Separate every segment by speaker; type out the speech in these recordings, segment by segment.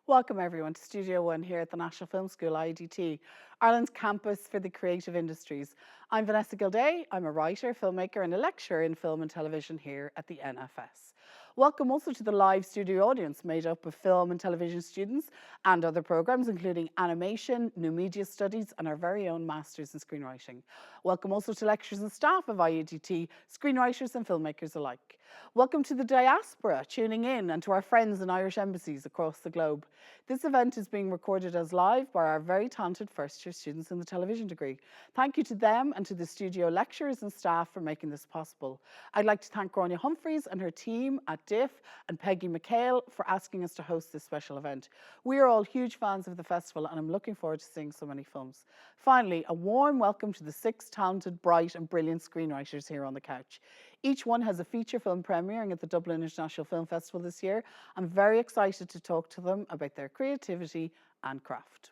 Speaker 1: Welcome everyone to Studio One here at the National Film School, IADT, Ireland's campus for the creative industries. I'm Vanessa Gilday. I'm a writer, filmmaker and a lecturer in film and television here at the NFS. Welcome also to the live studio audience made up of film and television students and other programmes including animation, new media studies and our very own Masters in Screenwriting. Welcome also to lecturers and staff of IADT, screenwriters and filmmakers alike. Welcome to the diaspora tuning in and to our friends in Irish embassies across the globe. This event is being recorded as live by our very talented first year students in the television degree. Thank you to them and to the studio lecturers and staff for making this possible. I'd like to thank Ruane Humphreys and her team at DIFF and Peggy McHale for asking us to host this special event. We are all huge fans of the festival and I'm looking forward to seeing so many films. Finally, a warm welcome to the 6 talented, bright and brilliant screenwriters here on the couch. Each one has a feature film premiering at the Dublin International Film Festival this year. I'm very excited to talk to them about their creativity and craft.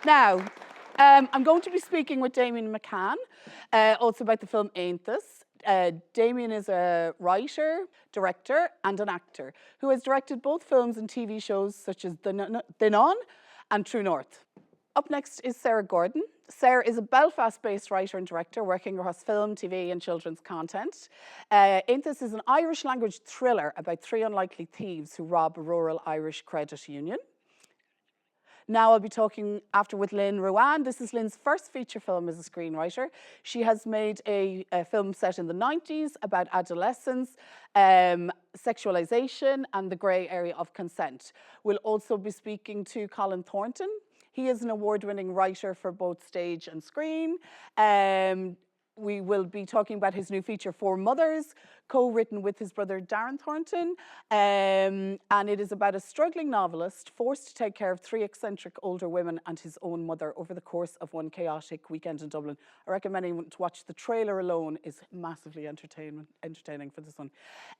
Speaker 1: Now, I'm going to be speaking with Damian and McCann, also about the film Aontas. Damian is a writer, director and an actor who has directed both films and TV shows such as Dublin and True North. Up next is Sarah Gordon. Sarah is a Belfast-based writer and director working across film, TV and children's content. Aontas is an Irish language thriller about 3 unlikely thieves who rob a rural Irish credit union. Now I'll be talking after with Lynn Ruane. This is Lynn's first feature film as a screenwriter. She has made a film set in the 90s about adolescence, sexualization and the grey area of consent. We'll also be speaking to Colin Thornton. He is an award-winning writer for both stage and screen. We will be talking about his new feature, For Mothers, co-written with his brother Darren Thornton. And it is about a struggling novelist forced to take care of 3 eccentric older women and his own mother over the course of one chaotic weekend in Dublin. I recommend anyone to watch the trailer alone. Is massively entertaining for this one.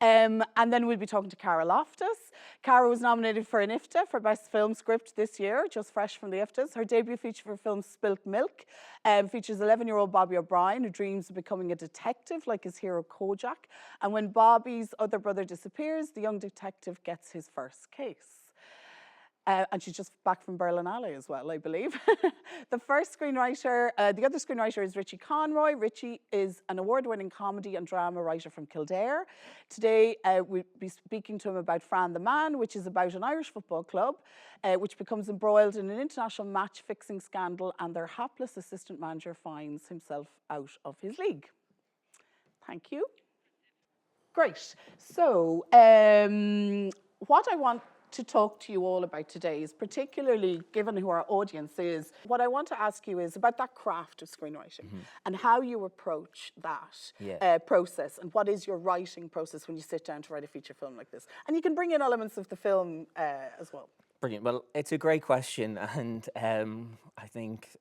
Speaker 1: And then we'll be talking to Cara Loftus. Cara was nominated for an IFTA for Best Film Script this year, just fresh from the IFTAs. Her debut feature for film Spilt Milk features 11-year-old Bobby O'Brien, who dreams of becoming a detective like his hero Kojak. And when Bobby's other brother disappears, the young detective gets his first case. And she's just back from Berlinale as well, I believe. The other screenwriter is Richie Conroy. Richie is an award-winning comedy and drama writer from Kildare. Today, we'll be speaking to him about Fran the Man, which is about an Irish football club, which becomes embroiled in an international match-fixing scandal, and their hapless assistant manager finds himself out of his league. Thank you. Great. So, what I want to talk to you all about today is, particularly given who our audience is, what I want to ask you is about that craft of screenwriting and how you approach that process, and what is your writing process when you sit down to write a feature film like this. And you can bring in elements of the film as well.
Speaker 2: Brilliant. Well, it's a great question, and I think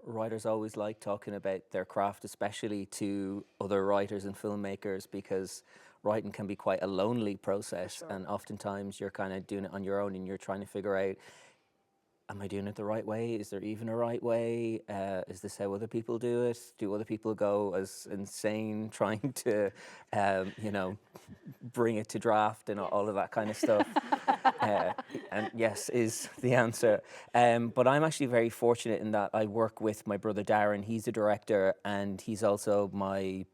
Speaker 2: writers always like talking about their craft, especially to other writers and filmmakers, because writing can be quite a lonely process, and oftentimes you're kind of doing it on your own and you're trying to figure out, am I doing it the right way? Is there even a right way? Is this how other people do it? Do other people go as insane trying to, bring it to draft and all of that kind of stuff? And yes is the answer. But I'm actually very fortunate in that I work with my brother Darren. He's a director and he's also my,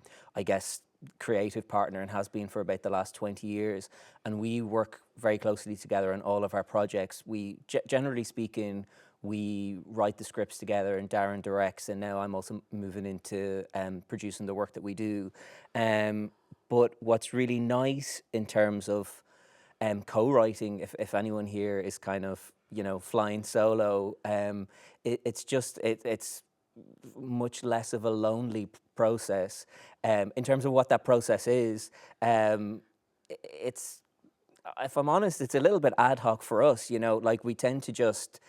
Speaker 2: creative partner, and has been for about the last 20 years. And we work very closely together on all of our projects. We, generally speaking, we write the scripts together and Darren directs, and now I'm also moving into producing the work that we do. But what's really nice in terms of co-writing, if anyone here is kind of, flying solo, it's much less of a lonely process. In terms of what that process is, it's, if I'm honest, it's a little bit ad hoc for us, like we tend to just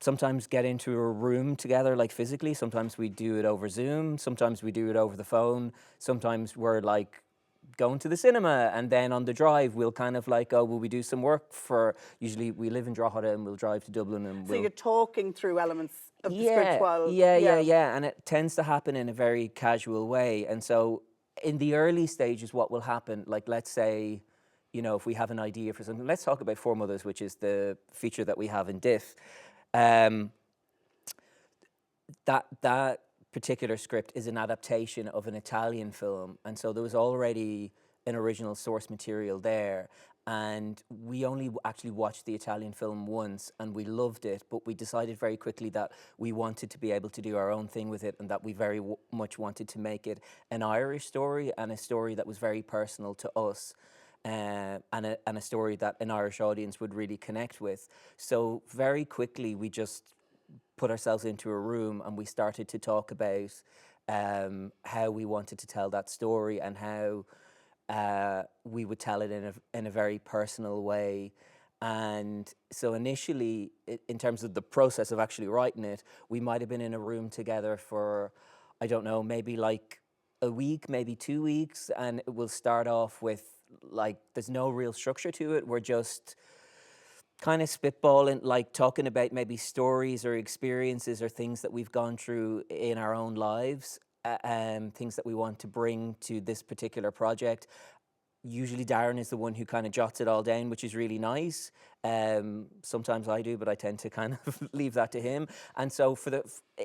Speaker 2: sometimes get into a room together, like physically. Sometimes we do it over Zoom, sometimes we do it over the phone, sometimes we're like going to the cinema, and then on the drive we'll kind of like, will we do some work for, usually we live in Drogheda and we'll drive to Dublin and
Speaker 1: So you're talking through elements of the script while...
Speaker 2: And it tends to happen in a very casual way. And so in the early stages, what will happen, like let's say, you know, if we have an idea for something, let's talk about Four Mothers, which is the feature that we have in DIFF. That particular script is an adaptation of an Italian film, and so there was already an original source material there, and we only actually watched the Italian film once, and we loved it, but we decided very quickly that we wanted to be able to do our own thing with it, and that we very much wanted to make it an Irish story, and a story that was very personal to us, and a story that an Irish audience would really connect with. So very quickly we just put ourselves into a room and we started to talk about how we wanted to tell that story, and how we would tell it in a very personal way. And so initially, in terms of the process of actually writing it, we might have been in a room together for, I don't know, maybe like a week, maybe 2 weeks, and it will start off with, like, there's no real structure to it. We're just kind of spitballing, like talking about maybe stories or experiences or things that we've gone through in our own lives, things that we want to bring to this particular project. Usually Darren is the one who kind of jots it all down, which is really nice. Sometimes I do, but I tend to kind of leave that to him. And so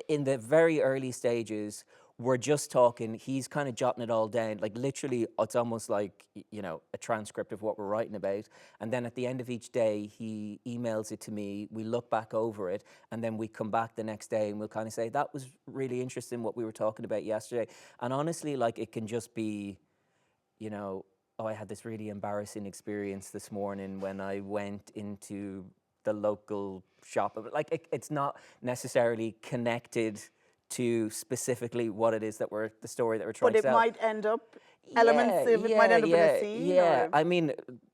Speaker 2: in the very early stages, we're just talking, he's kind of jotting it all down. Like literally, it's almost like, you know, a transcript of what we're writing about. And then at the end of each day, he emails it to me, we look back over it, and then we come back the next day and we'll kind of say, that was really interesting what we were talking about yesterday. And honestly, like, it can just be, you know, oh, I had this really embarrassing experience this morning when I went into the local shop. Like, it's not necessarily connected to specifically what it is that the story that we're trying to tell.
Speaker 1: But it might end up, elements of it might end up in a scene?
Speaker 2: Yeah,
Speaker 1: or?
Speaker 2: I mean,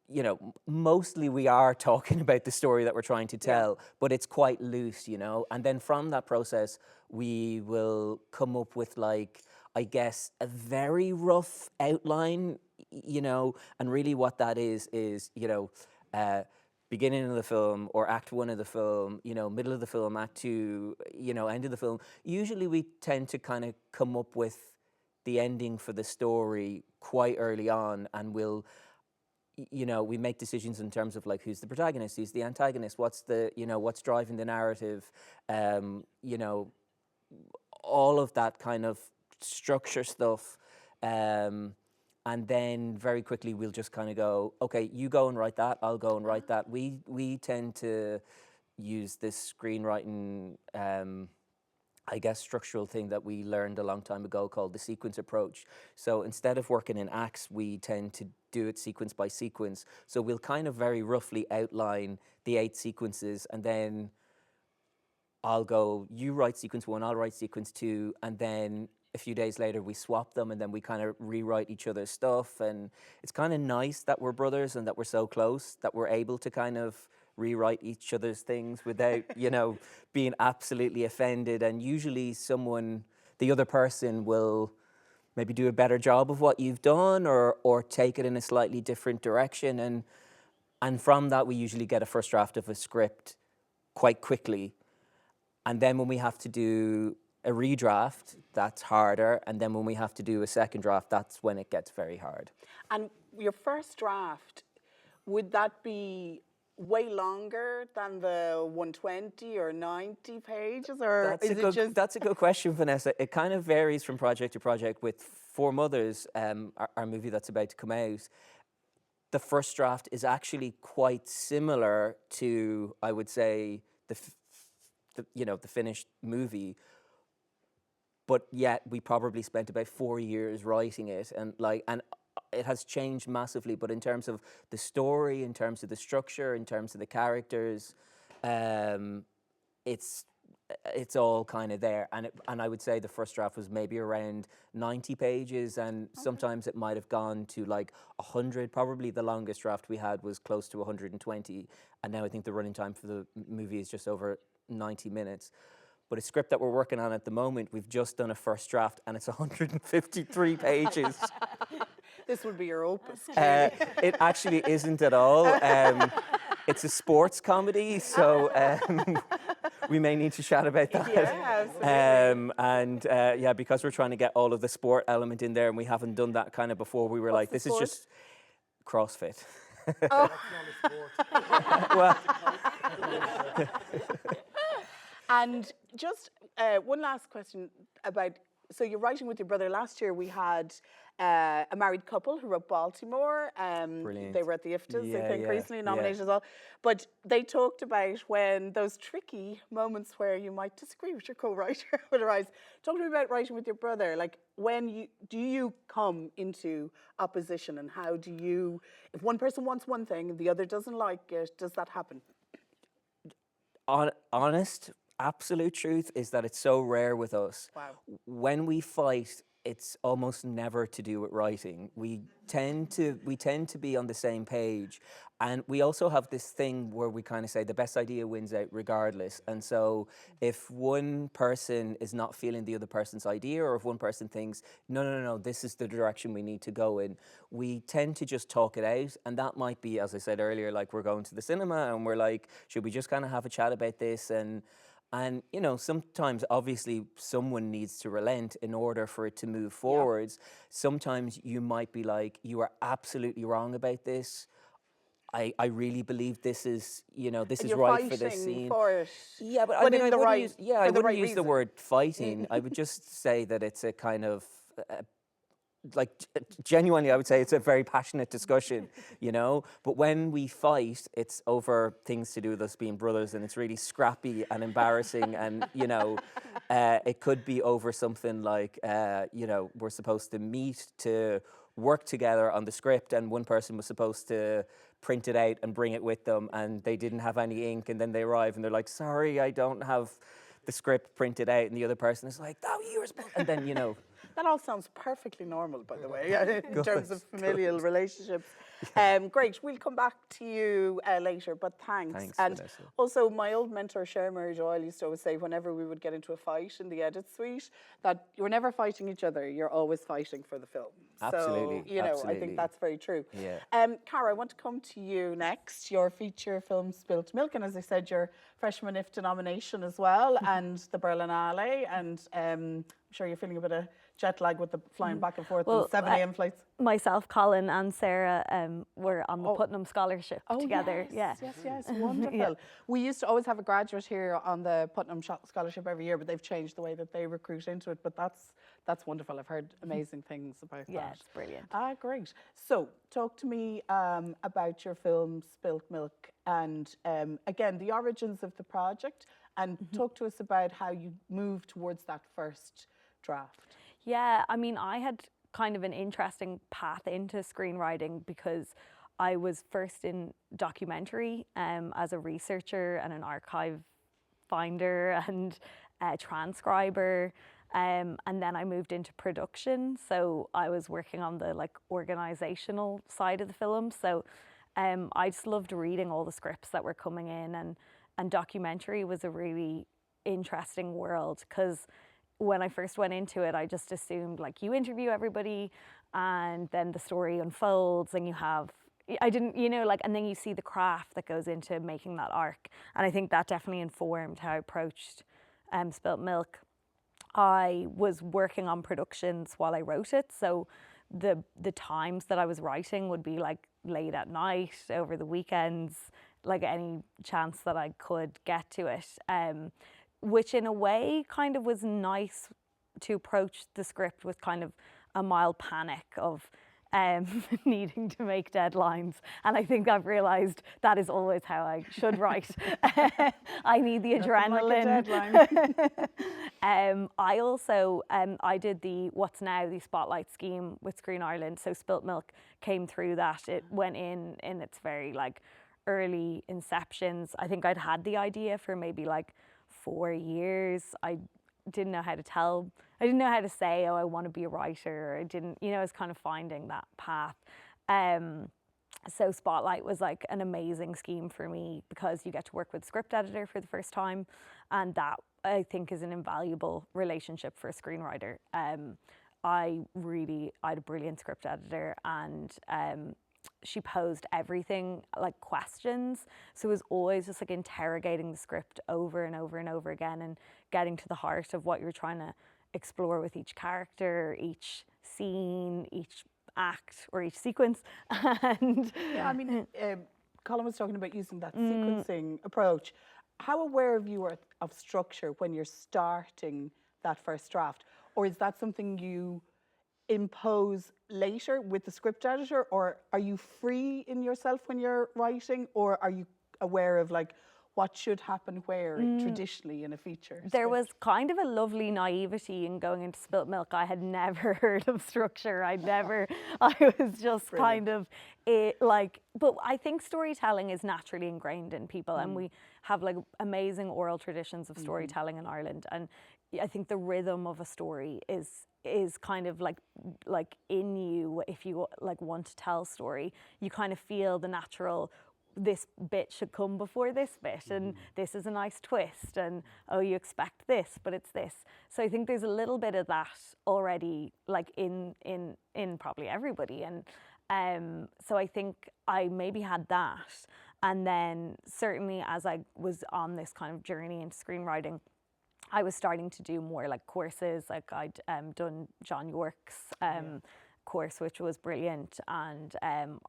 Speaker 2: you know, mostly we are talking about the story that we're trying to tell, but it's quite loose, you know. And then from that process, we will come up with, like, I guess, a very rough outline, you know, and really what that is, you know, beginning of the film or act one of the film, you know, middle of the film, act two, you know, end of the film. Usually we tend to kind of come up with the ending for the story quite early on, and we'll, you know, we make decisions in terms of, like, who's the protagonist, who's the antagonist, what's the, you know, what's driving the narrative, you know, all of that kind of structure stuff. And then very quickly we'll just kind of go, okay, you go and write that, I'll go and write that. We tend to use this screenwriting, I guess, structural thing that we learned a long time ago called the sequence approach. So instead of working in acts, we tend to do it sequence by sequence. So we'll kind of very roughly outline the 8 sequences, and then I'll go, you write sequence 1, I'll write sequence 2, and then a few days later we swap them, and then we kind of rewrite each other's stuff. And it's kind of nice that we're brothers and that we're so close, that we're able to kind of rewrite each other's things without, you know, being absolutely offended. And usually the other person will maybe do a better job of what you've done, or take it in a slightly different direction. And from that, we usually get a first draft of a script quite quickly. And then when we have to do a redraft, that's harder. And then when we have to do a second draft, that's when it gets very hard.
Speaker 1: And your first draft, would that be way longer than the 120 or 90 pages? Or
Speaker 2: That's a good question, Vanessa. It kind of varies from project to project. With Four Mothers, our movie that's about to come out, the first draft is actually quite similar to, I would say, the finished movie. But yet we probably spent about 4 years writing it, and it has changed massively. But in terms of the story, in terms of the structure, in terms of the characters, it's all kind of there. And I would say the first draft was maybe around 90 pages, and sometimes it might have gone to like 100. Probably the longest draft we had was close to 120, and now I think the running time for the movie is just over 90 minutes. But a script that we're working on at the moment, we've just done a first draft, and it's 153 pages.
Speaker 1: This would be your opus.
Speaker 2: It actually isn't at all. It's a sports comedy, so we may need to chat about that.
Speaker 1: Yeah, absolutely.
Speaker 2: Because we're trying to get all of the sport element in there, and we haven't done that kind of before, we were like, this is just CrossFit.
Speaker 1: Oh.
Speaker 2: Well,
Speaker 1: And just one last question about, so you're writing with your brother. Last year we had a married couple who wrote Baltimore.
Speaker 2: Brilliant.
Speaker 1: They were at the IFTAs, I
Speaker 2: Yeah,
Speaker 1: think,
Speaker 2: yeah,
Speaker 1: recently,
Speaker 2: yeah.
Speaker 1: nominated as well. But they talked about when those tricky moments where you might disagree with your co-writer would arise. Talk to me about writing with your brother. Like, do you come into opposition, and how do you, if one person wants one thing and the other doesn't like it, does that happen?
Speaker 2: Honest, absolute truth is that it's so rare with us.
Speaker 1: Wow.
Speaker 2: When we fight, it's almost never to do with writing. We tend to be on the same page, and we also have this thing where we kind of say the best idea wins out regardless. And so if one person is not feeling the other person's idea, or if one person thinks no, this is the direction we need to go in, we tend to just talk it out. And that might be, as I said earlier, like we're going to the cinema and we're like, should we just kind of have a chat about this? And you know, sometimes obviously someone needs to relent in order for it to move forwards. Sometimes you might be like, you are absolutely wrong about this. I really believe this is, you know, this is right for this scene.
Speaker 1: For it.
Speaker 2: Yeah, but I
Speaker 1: But
Speaker 2: mean,
Speaker 1: in
Speaker 2: I
Speaker 1: the
Speaker 2: wouldn't
Speaker 1: right-
Speaker 2: use, yeah,
Speaker 1: for
Speaker 2: I
Speaker 1: the
Speaker 2: wouldn't
Speaker 1: right
Speaker 2: use the
Speaker 1: reason.
Speaker 2: word fighting. I would just say that it's a kind of like genuinely, I would say it's a very passionate discussion, you know. But when we fight, it's over things to do with us being brothers, and it's really scrappy and embarrassing. And you know, it could be over something like, you know, we're supposed to meet to work together on the script, and one person was supposed to print it out and bring it with them, and they didn't have any ink, and then they arrive and they're like, sorry, I don't have the script printed out, and the other person is like, oh, you were supposed, and then you know.
Speaker 1: That all sounds perfectly normal, by the way, in terms of
Speaker 2: Good.
Speaker 1: familial relationships. Great, we'll come back to you later, but thanks.
Speaker 2: Thanks,
Speaker 1: And
Speaker 2: Vanessa.
Speaker 1: also, my old mentor, Shermer Doyle, used to always say, whenever we would get into a fight in the edit suite, that you're never fighting each other, you're always fighting for the film.
Speaker 2: Absolutely,
Speaker 1: So, you know, I
Speaker 2: absolutely.
Speaker 1: think that's very true.
Speaker 2: Yeah.
Speaker 1: Cara, I want to come to you next. Your feature film, Spilt Milk, and as I said, your freshman IFTA nomination as well, and the Berlinale, and I'm sure you're feeling a bit of jet lag with the flying back and forth and 7 a.m. flights.
Speaker 3: Myself, Colin and Sarah were on the Putnam Scholarship together.
Speaker 1: Yes, wonderful. We used to always have a graduate here on the Putnam Scholarship every year, but they've changed the way that they recruit into it. But that's wonderful. I've heard amazing things about that.
Speaker 3: Yeah, it's brilliant.
Speaker 1: Ah, great. So talk to me about your film, Spilt Milk, and again, the origins of the project, and talk to us about how you moved towards that first draft.
Speaker 3: Yeah, I mean, I had kind of an interesting path into screenwriting because I was first in documentary as a researcher and an archive finder and a transcriber. And then I moved into production. So I was working on the like organizational side of the film. So I just loved reading all the scripts that were coming in, and documentary was a really interesting world because when I first went into it, I just assumed like you interview everybody and then the story unfolds and I didn't, you know, like, and then you see the craft that goes into making that arc. And I think that definitely informed how I approached Spilt Milk. I was working on productions while I wrote it. So the times that I was writing would be like late at night, over the weekends, like any chance that I could get to it. Which in a way kind of was nice to approach the script with kind of a mild panic of needing to make deadlines. And I think I've realized that is always how I should write. I need the adrenaline. I also, I did the What's Now, the Spotlight scheme with Screen Ireland. So Spilt Milk came through that. It went in its very like early inceptions. I think I'd had the idea for maybe like 4 years. I didn't know how to say, oh, I want to be a writer. I didn't, you know, I was kind of finding that path. So Spotlight was like an amazing scheme for me because you get to work with a script editor for the first time. And that I think is an invaluable relationship for a screenwriter. I had a brilliant script editor, and she posed everything like questions. So it was always just like interrogating the script over and over and over again and getting to the heart of what you're trying to explore with each character, each scene, each act or each sequence. And
Speaker 1: Yeah, I mean, Colin was talking about using that sequencing approach. How aware of you are of structure when you're starting that first draft? Or is that something you impose later with the script editor? Or are you free in yourself when you're writing? Or are you aware of like what should happen where traditionally in a feature
Speaker 3: there
Speaker 1: script?
Speaker 3: was kind of a lovely naivety in going into Spilt Milk. I had never heard of structure. I was just kind of but I think storytelling is naturally ingrained in people, and we have like amazing oral traditions of storytelling in Ireland. And I think the rhythm of a story is kind of like in you. If you like want to tell a story, you kind of feel the natural, this bit should come before this bit, and this is a nice twist, and oh, you expect this, but it's this. So I think there's a little bit of that already, like in probably everybody, and so I think I maybe had that, and then certainly as I was on this kind of journey into screenwriting, I was starting to do more like courses. Like I'd done John York's course, which was brilliant, and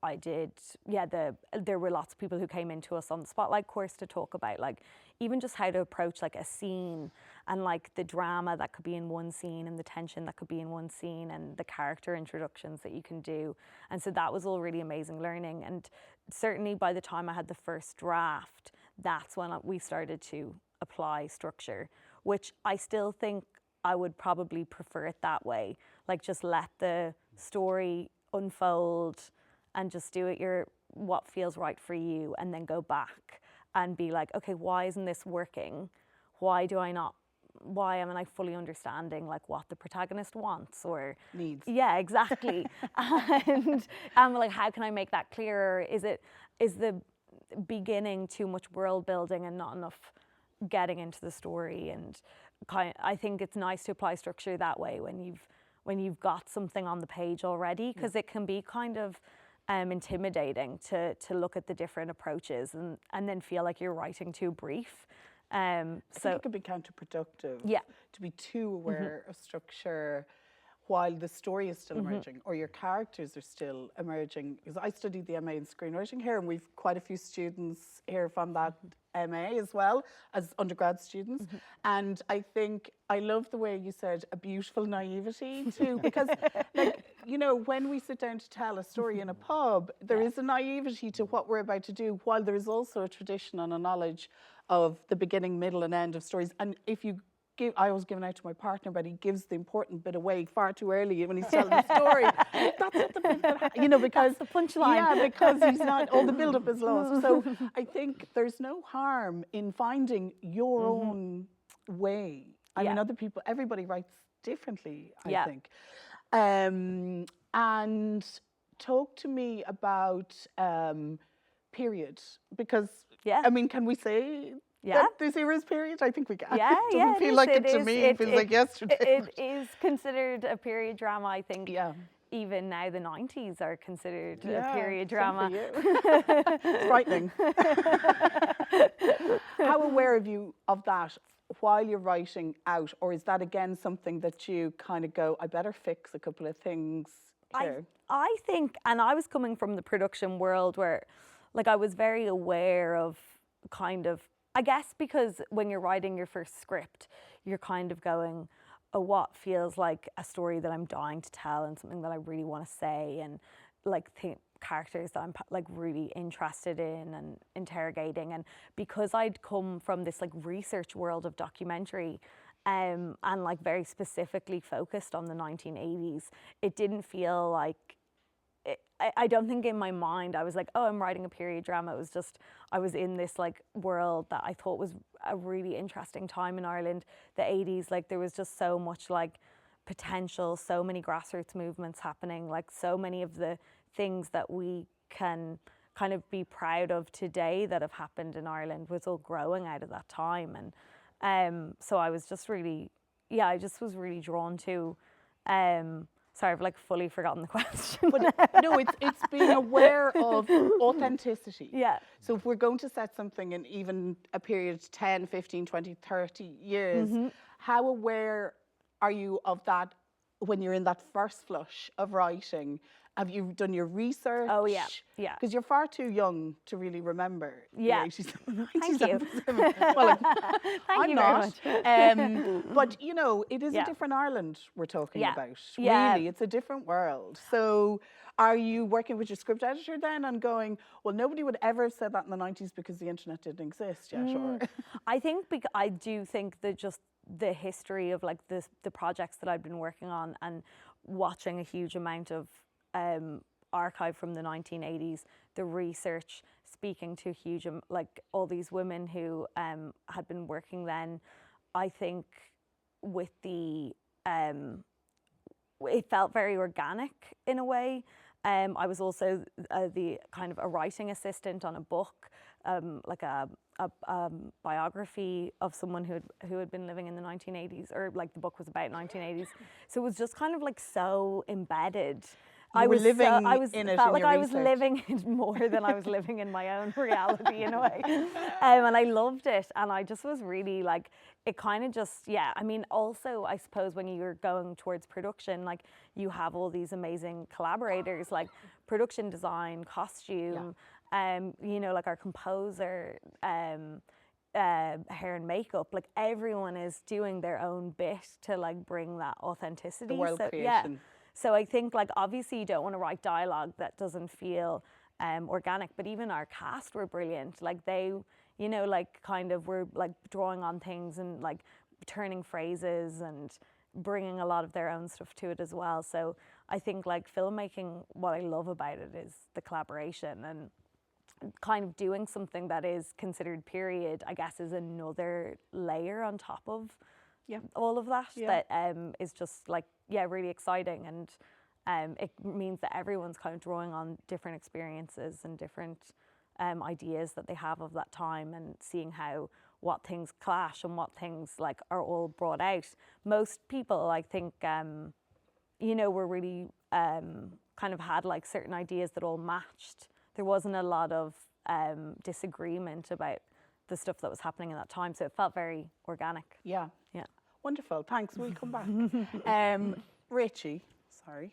Speaker 3: I did, there were lots of people who came into us on the Spotlight course to talk about like even just how to approach like a scene, and like the drama that could be in one scene, and the tension that could be in one scene, and the character introductions that you can do. And so that was all really amazing learning. And certainly by the time I had the first draft, that's when we started to apply structure, which I still think I would probably prefer it that way. Like just let the story unfold and just do it what feels right for you, and then go back and be like, okay, why isn't this working? Why am I fully understanding like what the protagonist wants or
Speaker 1: needs?
Speaker 3: Yeah, exactly. and I'm like, how can I make that clearer? Is the beginning too much world building and not enough getting into the story? And I think it's nice to apply structure that way when you've got something on the page already, because it can be kind of intimidating to look at the different approaches and then feel like you're writing too brief.
Speaker 1: I think it could be counterproductive to be too aware of structure while the story is still emerging, or your characters are still emerging. Because I studied the MA in screenwriting here, and we've quite a few students here from that MA as well as undergrad students. And I think I love the way you said a beautiful naivety too, because like, you know, when we sit down to tell a story in a pub, there is a naivety to what we're about to do, while there is also a tradition and a knowledge of the beginning, middle and end of stories. And if you I was giving out to my partner, but he gives the important bit away far too early when he's telling the story. That's not the bit that, you know, because
Speaker 3: that's the punchline.
Speaker 1: Yeah, because he's not, all the build-up is lost. So I think there's no harm in finding your own way. I mean, other people, everybody writes differently, I think. And talk to me about period, because, I mean, can we say that this era's period? I think we can.
Speaker 3: Yeah,
Speaker 1: it doesn't feel like it to me. It feels like yesterday.
Speaker 3: It is considered a period drama, I think. Yeah. Even now, the 90s are considered a period drama.
Speaker 1: It's frightening. How aware are you of that while you're writing out, or is that again something that you kind of go, I better fix a couple of things here?
Speaker 3: I think, and I was coming from the production world where, like, I was very aware of kind of, I guess because when you're writing your first script, you're kind of going, oh, what feels like a story that I'm dying to tell and something that I really want to say, and like characters that I'm like really interested in and interrogating. And because I'd come from this like research world of documentary and like very specifically focused on the 1980s, it didn't feel like, I don't think in my mind I was like, oh, I'm writing a period drama. It was just, I was in this like world that I thought was a really interesting time in Ireland, the 80s. Like there was just so much like potential, so many grassroots movements happening, like so many of the things that we can kind of be proud of today that have happened in Ireland was all growing out of that time. And so I was just really, I just was really drawn to, sorry, I've like fully forgotten the question.
Speaker 1: But no, it's being aware of authenticity.
Speaker 3: Yeah.
Speaker 1: So if we're going to set something in even a period 10, 15, 20, 30 years, how aware are you of that when you're in that first flush of writing? Have you done your research?
Speaker 3: Oh, yeah.
Speaker 1: Because you're far too young to really remember.
Speaker 3: Yeah.
Speaker 1: The 80s,
Speaker 3: Thank you.
Speaker 1: Well, like,
Speaker 3: Thank
Speaker 1: I'm
Speaker 3: you
Speaker 1: not.
Speaker 3: very much.
Speaker 1: But, you know, it is a
Speaker 3: Yeah.
Speaker 1: different Ireland we're talking
Speaker 3: Yeah.
Speaker 1: about.
Speaker 3: Yeah.
Speaker 1: Really, it's a different world. So are you working with your script editor then and going, well, nobody would ever have said that in the 90s because the internet didn't exist yet? Or
Speaker 3: I do think that just the history of like the projects that I've been working on and watching a huge amount of archive from the 1980s, the research, speaking to huge like all these women who had been working then, I think with the it felt very organic in a way. I was also the kind of a writing assistant on a book, like a biography of someone who had been living in the 1980s, or like the book was about 1980s. So it was just kind of like so embedded.
Speaker 1: I was living in it
Speaker 3: felt
Speaker 1: in
Speaker 3: like
Speaker 1: your
Speaker 3: I was
Speaker 1: research.
Speaker 3: living it more than I was living in my own reality in a way. And I loved it. And I just was really like, it kind of just, yeah. I mean, also, I suppose when you're going towards production, like you have all these amazing collaborators, like production design, costume, you know, like our composer, hair and makeup, like everyone is doing their own bit to like bring that authenticity.
Speaker 1: the world
Speaker 3: So,
Speaker 1: creation.
Speaker 3: yeah. So I think like obviously you don't want to write dialogue that doesn't feel organic, but even our cast were brilliant. Like they, you know, like kind of were like drawing on things and like turning phrases and bringing a lot of their own stuff to it as well. So I think like filmmaking, what I love about it is the collaboration, and kind of doing something that is considered period, I guess, is another layer on top of all of that.
Speaker 1: Yeah.
Speaker 3: That is just like, yeah, really exciting. And it means that everyone's kind of drawing on different experiences and different ideas that they have of that time, and seeing how what things clash and what things like are all brought out. Most people, I think, you know, were really kind of had like certain ideas that all matched. There wasn't a lot of disagreement about the stuff that was happening in that time, so it felt very organic.
Speaker 1: Yeah.
Speaker 3: Yeah.
Speaker 1: Wonderful. Thanks. We'll come back. Richie, sorry.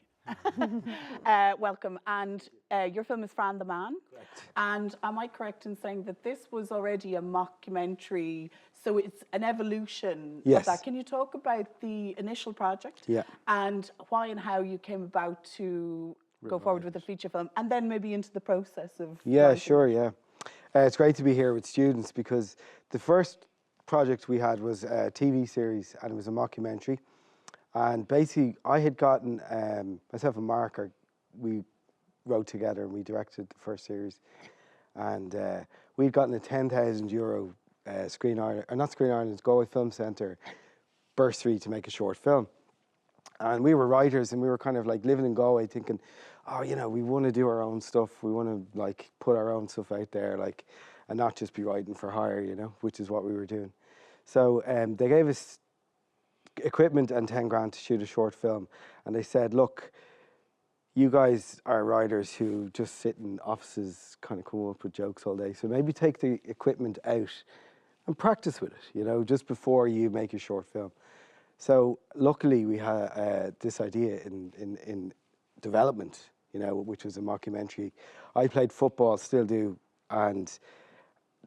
Speaker 1: Welcome. And your film is Fran the Man.
Speaker 4: Correct.
Speaker 1: And am I correct in saying that this was already a mockumentary, so it's an evolution of
Speaker 4: Yes.
Speaker 1: that? Can you talk about the initial project?
Speaker 4: Yeah.
Speaker 1: And why and how you came about to go forward with the feature film, and then maybe into the process of
Speaker 4: Yeah,
Speaker 1: writing
Speaker 4: sure,
Speaker 1: it?
Speaker 4: yeah. It's great to be here with students, because the first project we had was a TV series, and it was a mockumentary. And basically, I had gotten, myself and Mark, we wrote together and we directed the first series. And we'd gotten a €10,000 Screen Ireland's Galway Film Centre bursary to make a short film. And we were writers, and we were kind of like living in Galway thinking, oh, you know, we want to do our own stuff. We want to like put our own stuff out there, like, and not just be writing for hire, you know, which is what we were doing. So they gave us equipment and 10 grand to shoot a short film. And they said, look, you guys are writers who just sit in offices, kind of come up with jokes all day. So maybe take the equipment out and practice with it, you know, just before you make your short film. So luckily we had this idea in development, you know, which was a mockumentary. I played football, still do, and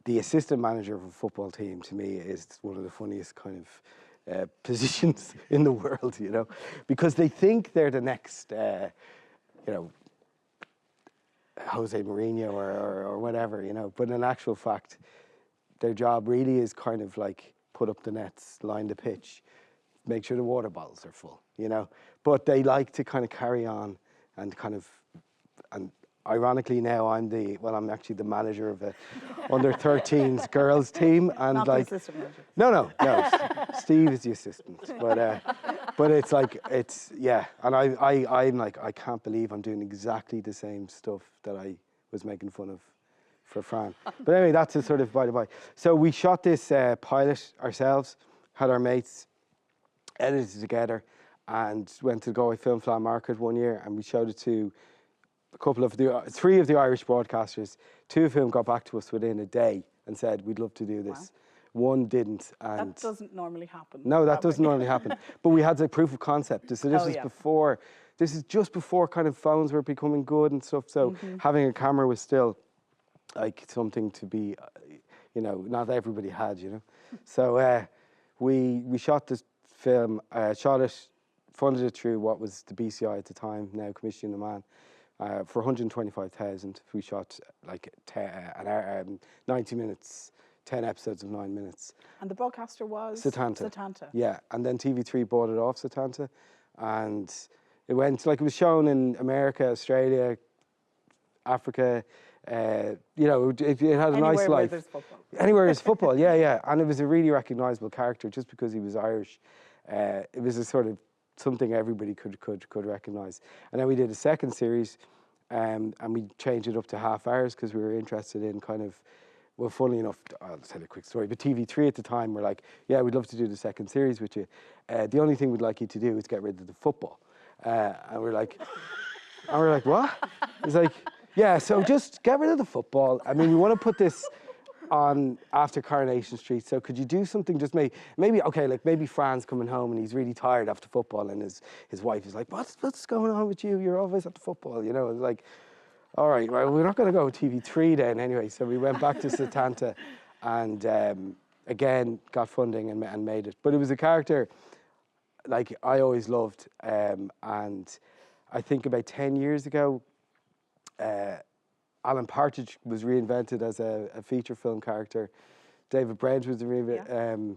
Speaker 4: the assistant manager of a football team to me is one of the funniest kind of positions in the world, you know, because they think they're the next, you know, Jose Mourinho or whatever, you know, but in actual fact, their job really is kind of like put up the nets, line the pitch, make sure the water bottles are full, you know. But they like to kind of carry on and kind of, and ironically now I'm actually the manager of a under 13s girls team, and
Speaker 1: Not
Speaker 4: like
Speaker 1: the assistant manager.
Speaker 4: no, Steve is the assistant, but it's like yeah, and I'm like, I can't believe I'm doing exactly the same stuff that I was making fun of for Fran. But anyway, that's a sort of by the by. So we shot this pilot ourselves, had our mates, edited it together, and went to the Galway Film Festival Market one year, and we showed it to three of the Irish broadcasters, two of whom got back to us within a day and said, we'd love to do this. Wow. One didn't. And
Speaker 1: that doesn't normally happen.
Speaker 4: No, that doesn't normally happen. But we had the proof of concept. So this is before this is just before kind of phones were becoming good and stuff. So having a camera was still like something to be, you know, not everybody had, you know. So we shot this film, shot it, funded it through what was the BCI at the time, now Commission of the Man, for 125,000. We shot like 90 minutes, 10 episodes of 9 minutes.
Speaker 1: And the broadcaster was?
Speaker 4: Setanta. Yeah, and then TV3 bought it off Setanta, and it went, like, it was shown in America, Australia, Africa. You know, it had a nice life.
Speaker 1: Anywhere there's football.
Speaker 4: Anywhere there's football, yeah. And it was a really recognisable character just because he was Irish. It was a sort of something everybody could recognise. And then we did a second series, and we changed it up to half hours because we were interested in kind of, well, funnily enough, I'll tell you a quick story, but TV3 at the time were like, yeah, we'd love to do the second series with you. The only thing we'd like you to do is get rid of the football. And we're like, what? It's like, yeah, so just get rid of the football. I mean, we want to put this on after Coronation Street, so could you do something, just maybe okay, like maybe Fran's coming home and he's really tired after football, and his wife is like, what's going on with you? You're always at the football, you know. It's like, all right, well, we're not going to go with TV3 then anyway. So we went back to Setanta and again got funding and made it. But it was a character like I always loved, and I think about 10 years ago, Alan Partridge was reinvented as a feature film character. David Brent was the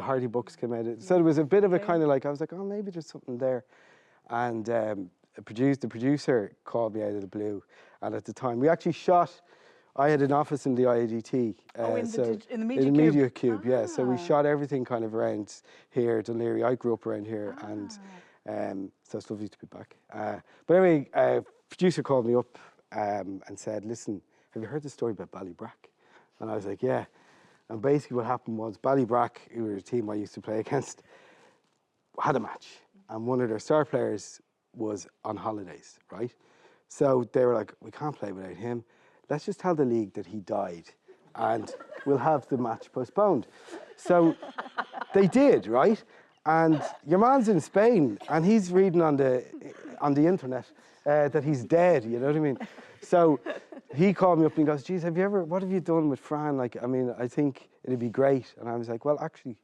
Speaker 4: Hardy books came out. So there was a bit of a kind of like, I was like, oh, maybe there's something there. And the producer called me out of the blue. And at the time, we actually shot, I had an office in the IADT.
Speaker 1: In the Media
Speaker 4: Cube, yeah. So we shot everything kind of around here, Dunleary. I grew up around here, and so it's lovely to be back. But anyway, producer called me up and said, listen, have you heard the story about Ballybrack? And I was like, yeah. And basically what happened was Ballybrack, who were a team I used to play against, had a match. And one of their star players was on holidays, right? So they were like, we can't play without him. Let's just tell the league that he died and we'll have the match postponed. So they did, right? And your man's in Spain and he's reading on the internet that he's dead, you know what I mean? So he called me up and he goes, geez, what have you done with Fran? Like, I mean, I think it'd be great. And I was like, well, actually,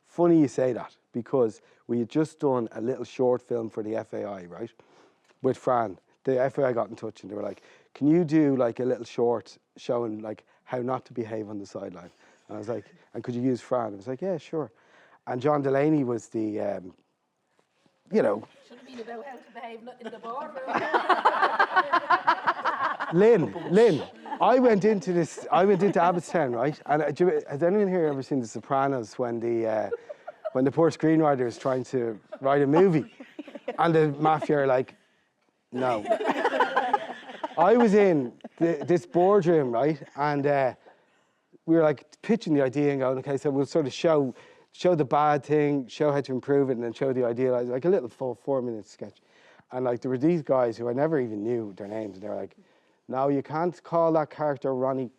Speaker 4: funny you say that, because we had just done a little short film for the FAI, right, with Fran. The FAI got in touch and they were like, can you do like a little short showing like how not to behave on the sideline? And I was like, and could you use Fran? I was like, yeah, sure. And John Delaney was the, you know.
Speaker 5: Should have been about how to behave in the boardroom.
Speaker 4: Lynn, I went into Abbottstown, right? And has anyone here ever seen The Sopranos when the poor screenwriter is trying to write a movie and the mafia are like, no. I was in this boardroom, right? And we were like pitching the idea and going, okay, so we'll sort of show the bad thing, show how to improve it, and then show the idea, like a little full 4-minute sketch. And like there were these guys who I never even knew their names, and they were like, no, you can't call that character Ronnie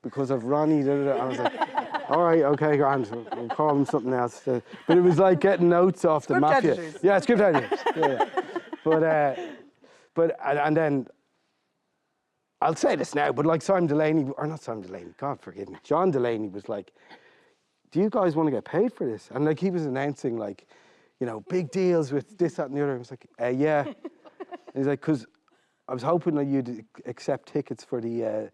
Speaker 4: because of Ronnie. Da, da, da. I was like, all right, okay, grand, we'll call him something else. But it was like getting notes off the mafia.
Speaker 1: Editors.
Speaker 4: Yeah, script editors. Yeah. But then, I'll say this now, but like John Delaney, God forgive me, John Delaney was like, do you guys want to get paid for this? And like he was announcing like, you know, big deals with this, that and the other. I was like, yeah. And he's like, because I was hoping that you'd accept tickets for the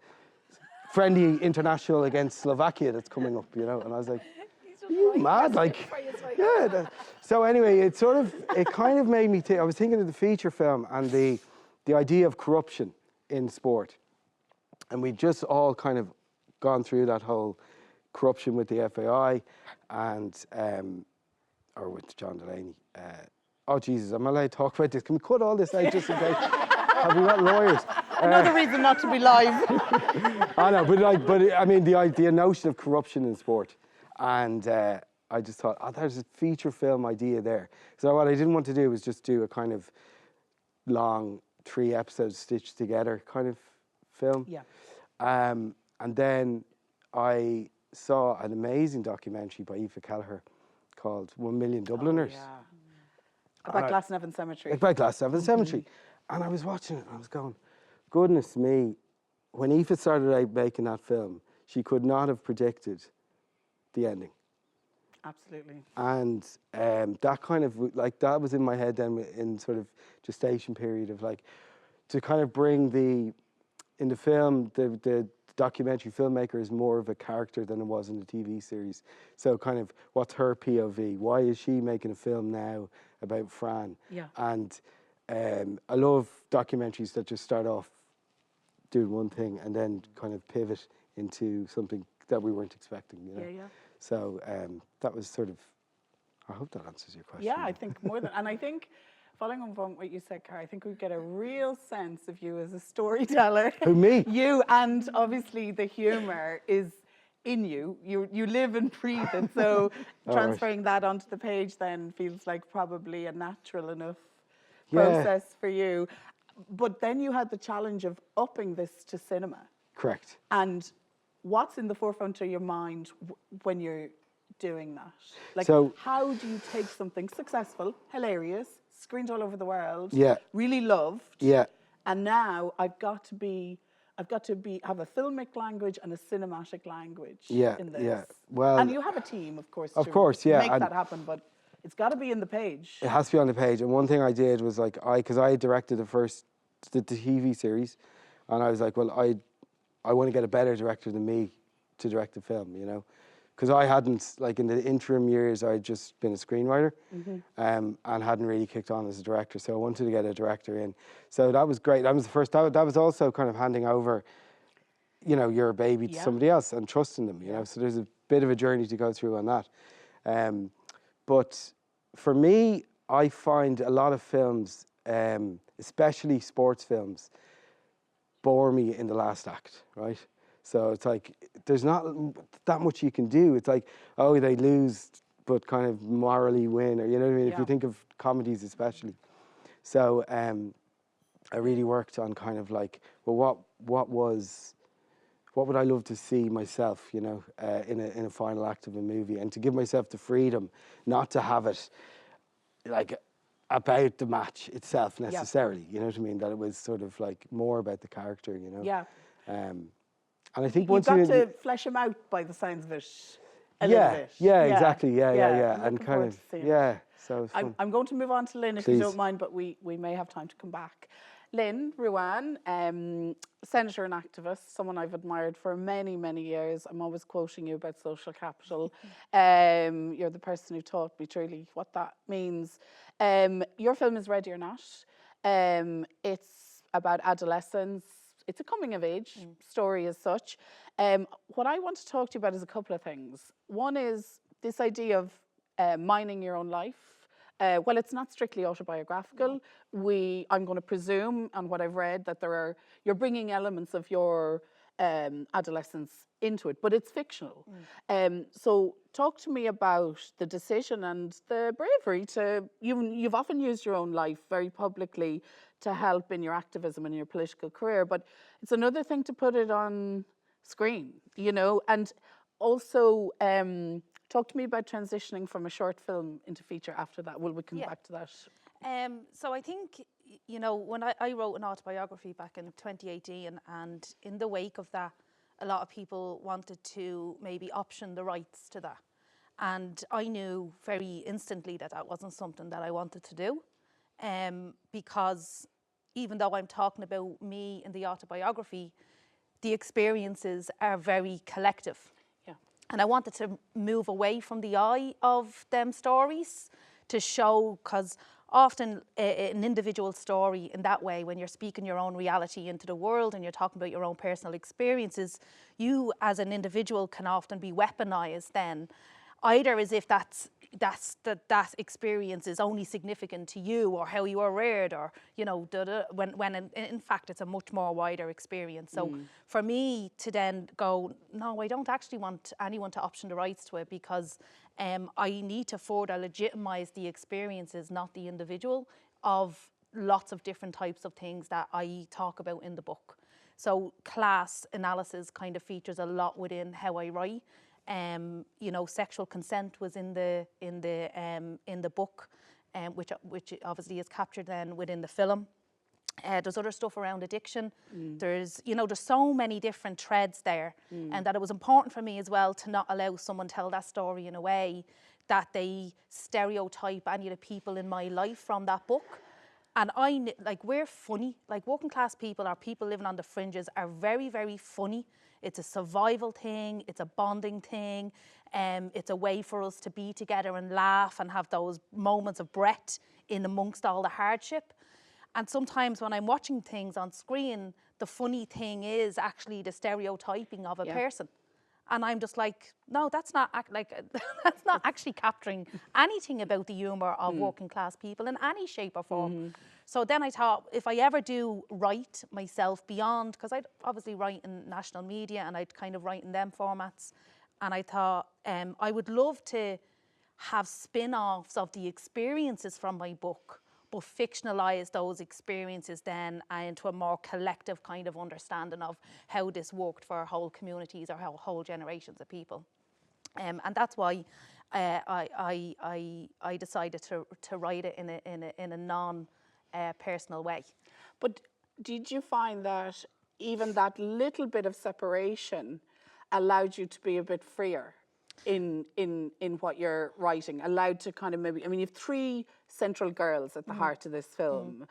Speaker 4: friendly international against Slovakia that's coming up, you know. And I was like, are you mad? Like, yeah. So anyway, it kind of made me think. I was thinking of the feature film and the idea of corruption in sport. And we'd just all kind of gone through that whole corruption with the FAI and, or with John Delaney. Oh, Jesus, am I allowed to talk about this? Can we cut all this out just in case? Have we got lawyers?
Speaker 1: Another reason not to be live.
Speaker 4: I know, but I mean, the notion of corruption in sport. And I just thought, oh, there's a feature film idea there. So what I didn't want to do was just do a kind of long 3 episodes stitched together kind of film.
Speaker 1: Yeah.
Speaker 4: And then I saw an amazing documentary by Aoife Kelleher called 1 Million Dubliners.
Speaker 1: Oh, yeah. About Glasnevin Cemetery.
Speaker 4: About Glasnevin Cemetery. And I was watching it and I was going, goodness me, when Aoife started out making that film, she could not have predicted the ending.
Speaker 1: Absolutely.
Speaker 4: And that kind of, like, that was in my head then in sort of gestation period of, like, to kind of bring in the film, the documentary filmmaker is more of a character than it was in the TV series. So kind of, what's her POV? Why is she making a film now about Fran?
Speaker 1: Yeah.
Speaker 4: And I love documentaries that just start off doing one thing and then kind of pivot into something that we weren't expecting, you know?
Speaker 1: Yeah.
Speaker 4: So that was sort of, I hope that answers your question.
Speaker 1: Yeah, I think more than, and I think, following on from what you said, Cara, I think we get a real sense of you as a storyteller.
Speaker 4: Who, me?
Speaker 1: You, and obviously the humour is in you. You live and breathe it, so transferring that onto the page then feels like probably a natural enough process for you. But then you had the challenge of upping this to cinema.
Speaker 4: Correct.
Speaker 1: And what's in the forefront of your mind when you're doing that? Like,
Speaker 4: So-
Speaker 1: how do you take something successful, hilarious, screened all over the world, really loved, and now I've got to have a filmic language and a cinematic language in this.
Speaker 4: Yeah. Well,
Speaker 1: and you have a team, of course,
Speaker 4: of
Speaker 1: to
Speaker 4: course, yeah,
Speaker 1: make
Speaker 4: and-
Speaker 1: that happen, but it's got to be in the page.
Speaker 4: it has to be on the page. And one thing I did was, like, because I directed the TV series, and I was like, well, I want to get a better director than me to direct the film, you know? Because I hadn't, like, in the interim years, I'd just been a screenwriter and hadn't really kicked on as a director. So I wanted to get a director in. So that was great. That was the first, that was also kind of handing over, you know, your baby to somebody else and trusting them, you know? So there's a bit of a journey to go through on that. But for me, I find a lot of films, especially sports films, bore me in the last act, right? So it's like, there's not that much you can do. It's like, oh, they lose, but kind of morally win, or, you know what I mean? If you think of comedies especially. So I really worked on kind of like, well, what would I love to see myself, you know, in a final act of a movie, and to give myself the freedom not to have it like about the match itself necessarily, you know what I mean? That it was sort of like more about the character, you know?
Speaker 1: Yeah.
Speaker 4: And I think
Speaker 1: You've
Speaker 4: once
Speaker 1: got
Speaker 4: you
Speaker 1: to flesh him out by the sounds of it a little bit.
Speaker 4: exactly,
Speaker 1: I'm
Speaker 4: and
Speaker 1: looking
Speaker 4: kind
Speaker 1: forward
Speaker 4: of,
Speaker 1: to seeing it.
Speaker 4: so it's fun.
Speaker 1: I'm going to move on to Lynn if you
Speaker 4: Please.
Speaker 1: don't mind, but we may have time to come back. Lynn, Ruane, senator and activist, someone I've admired for many, many years. I'm always quoting you about social capital. You're the person who taught me truly what that means. Your film is Ready or Not. It's about adolescence. It's a coming of age story as such. What I want to talk to you about is a couple of things. One is this idea of mining your own life. Well, it's not strictly autobiographical. I'm going to presume, on what I've read, that you're bringing elements of your adolescence into it, but it's fictional. So talk to me about the decision and the bravery you've often used your own life very publicly to help in your activism and your political career, but it's another thing to put it on screen, you know, and also talk to me about transitioning from a short film into feature after that. Will we come back to that?
Speaker 5: So I think, you know, when I wrote an autobiography back in 2018, and in the wake of that, a lot of people wanted to maybe option the rights to that. And I knew very instantly that that wasn't something that I wanted to do, because even though I'm talking about me in the autobiography, the experiences are very collective. And I wanted to move away from the eye of them stories to show, because often an individual story in that way, when you're speaking your own reality into the world and you're talking about your own personal experiences, you as an individual can often be weaponized then, either as if that experience is only significant to you or how you were reared, or, you know, when in fact it's a much more wider experience. So for me to then go, no, I don't actually want anyone to option the rights to it, because I need to further legitimize the experiences, not the individual, of lots of different types of things that I talk about in the book. So class analysis kind of features a lot within how I write. You know, sexual consent was in the book. which obviously is captured then within the film. There's other stuff around addiction. There's so many different threads there, and that it was important for me as well to not allow someone tell that story in a way that they stereotype any of the people in my life from that book. And we're funny. Like, working class people or people living on the fringes are very, very funny. It's a survival thing. It's a bonding thing. It's a way for us to be together and laugh and have those moments of breath in amongst all the hardship. And sometimes when I'm watching things on screen, the funny thing is actually the stereotyping of a person. And I'm just like, no, that's not that's not actually capturing anything about the humour of working class people in any shape or form. So then I thought, if I ever do write myself beyond, because I'd obviously write in national media and I'd kind of write in them formats, and I thought I would love to have spin-offs of the experiences from my book, but fictionalise those experiences then into a more collective kind of understanding of how this worked for whole communities or whole generations of people. And that's why I decided to write it in a non-personal way.
Speaker 1: But did you find that even that little bit of separation allowed you to be a bit freer in what you're writing, allowed to kind of maybe, I mean, you have three central girls at the heart of this film,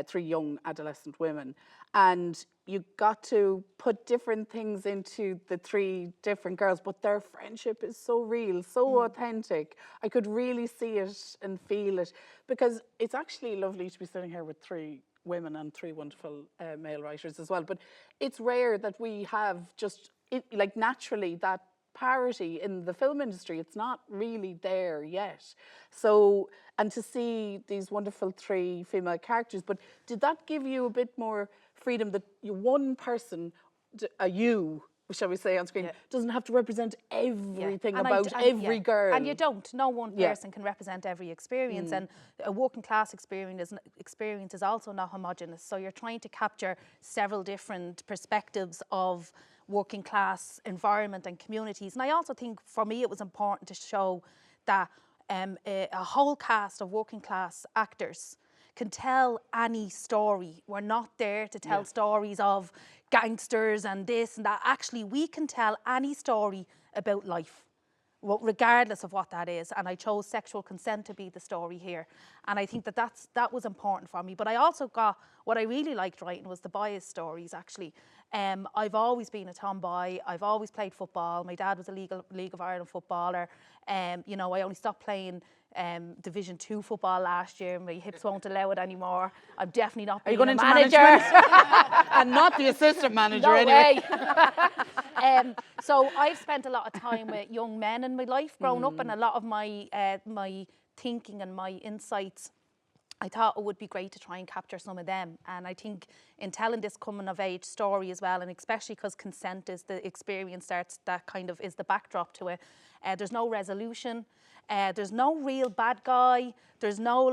Speaker 1: three young adolescent women, and you got to put different things into the three different girls, but their friendship is so real, so authentic. I could really see it and feel it, because it's actually lovely to be sitting here with three women and three wonderful male writers as well, but it's rare that we have just, like, naturally that parity in the film industry. It's not really there yet. So, and to see these wonderful three female characters, but did that give you a bit more freedom that one person, you, shall we say, on screen, doesn't have to represent everything about every girl?
Speaker 5: And you don't. No one person can represent every experience, and a working class experience is also not homogenous. So you're trying to capture several different perspectives of working class environment and communities. And I also think for me it was important to show that a whole cast of working class actors can tell any story. We're not there to tell stories of gangsters and this and that. Actually, we can tell any story about life, regardless of what that is. And I chose sexual consent to be the story here. And I think that was important for me. But I also got, what I really liked writing was the bias stories, actually. I've always been a tomboy. I've always played football. My dad was a League of Ireland footballer. I only stopped playing Division 2 football last year. My hips won't allow it anymore. I'm definitely not being a manager.
Speaker 1: And not the assistant manager,
Speaker 5: no
Speaker 1: anyway.
Speaker 5: Way. So I've spent a lot of time with young men in my life growing up, and a lot of my my thinking and my insights, I thought it would be great to try and capture some of them. And I think in telling this coming of age story as well, and especially because consent is the experience that kind of is the backdrop to it, there's no resolution. There's no real bad guy. There's no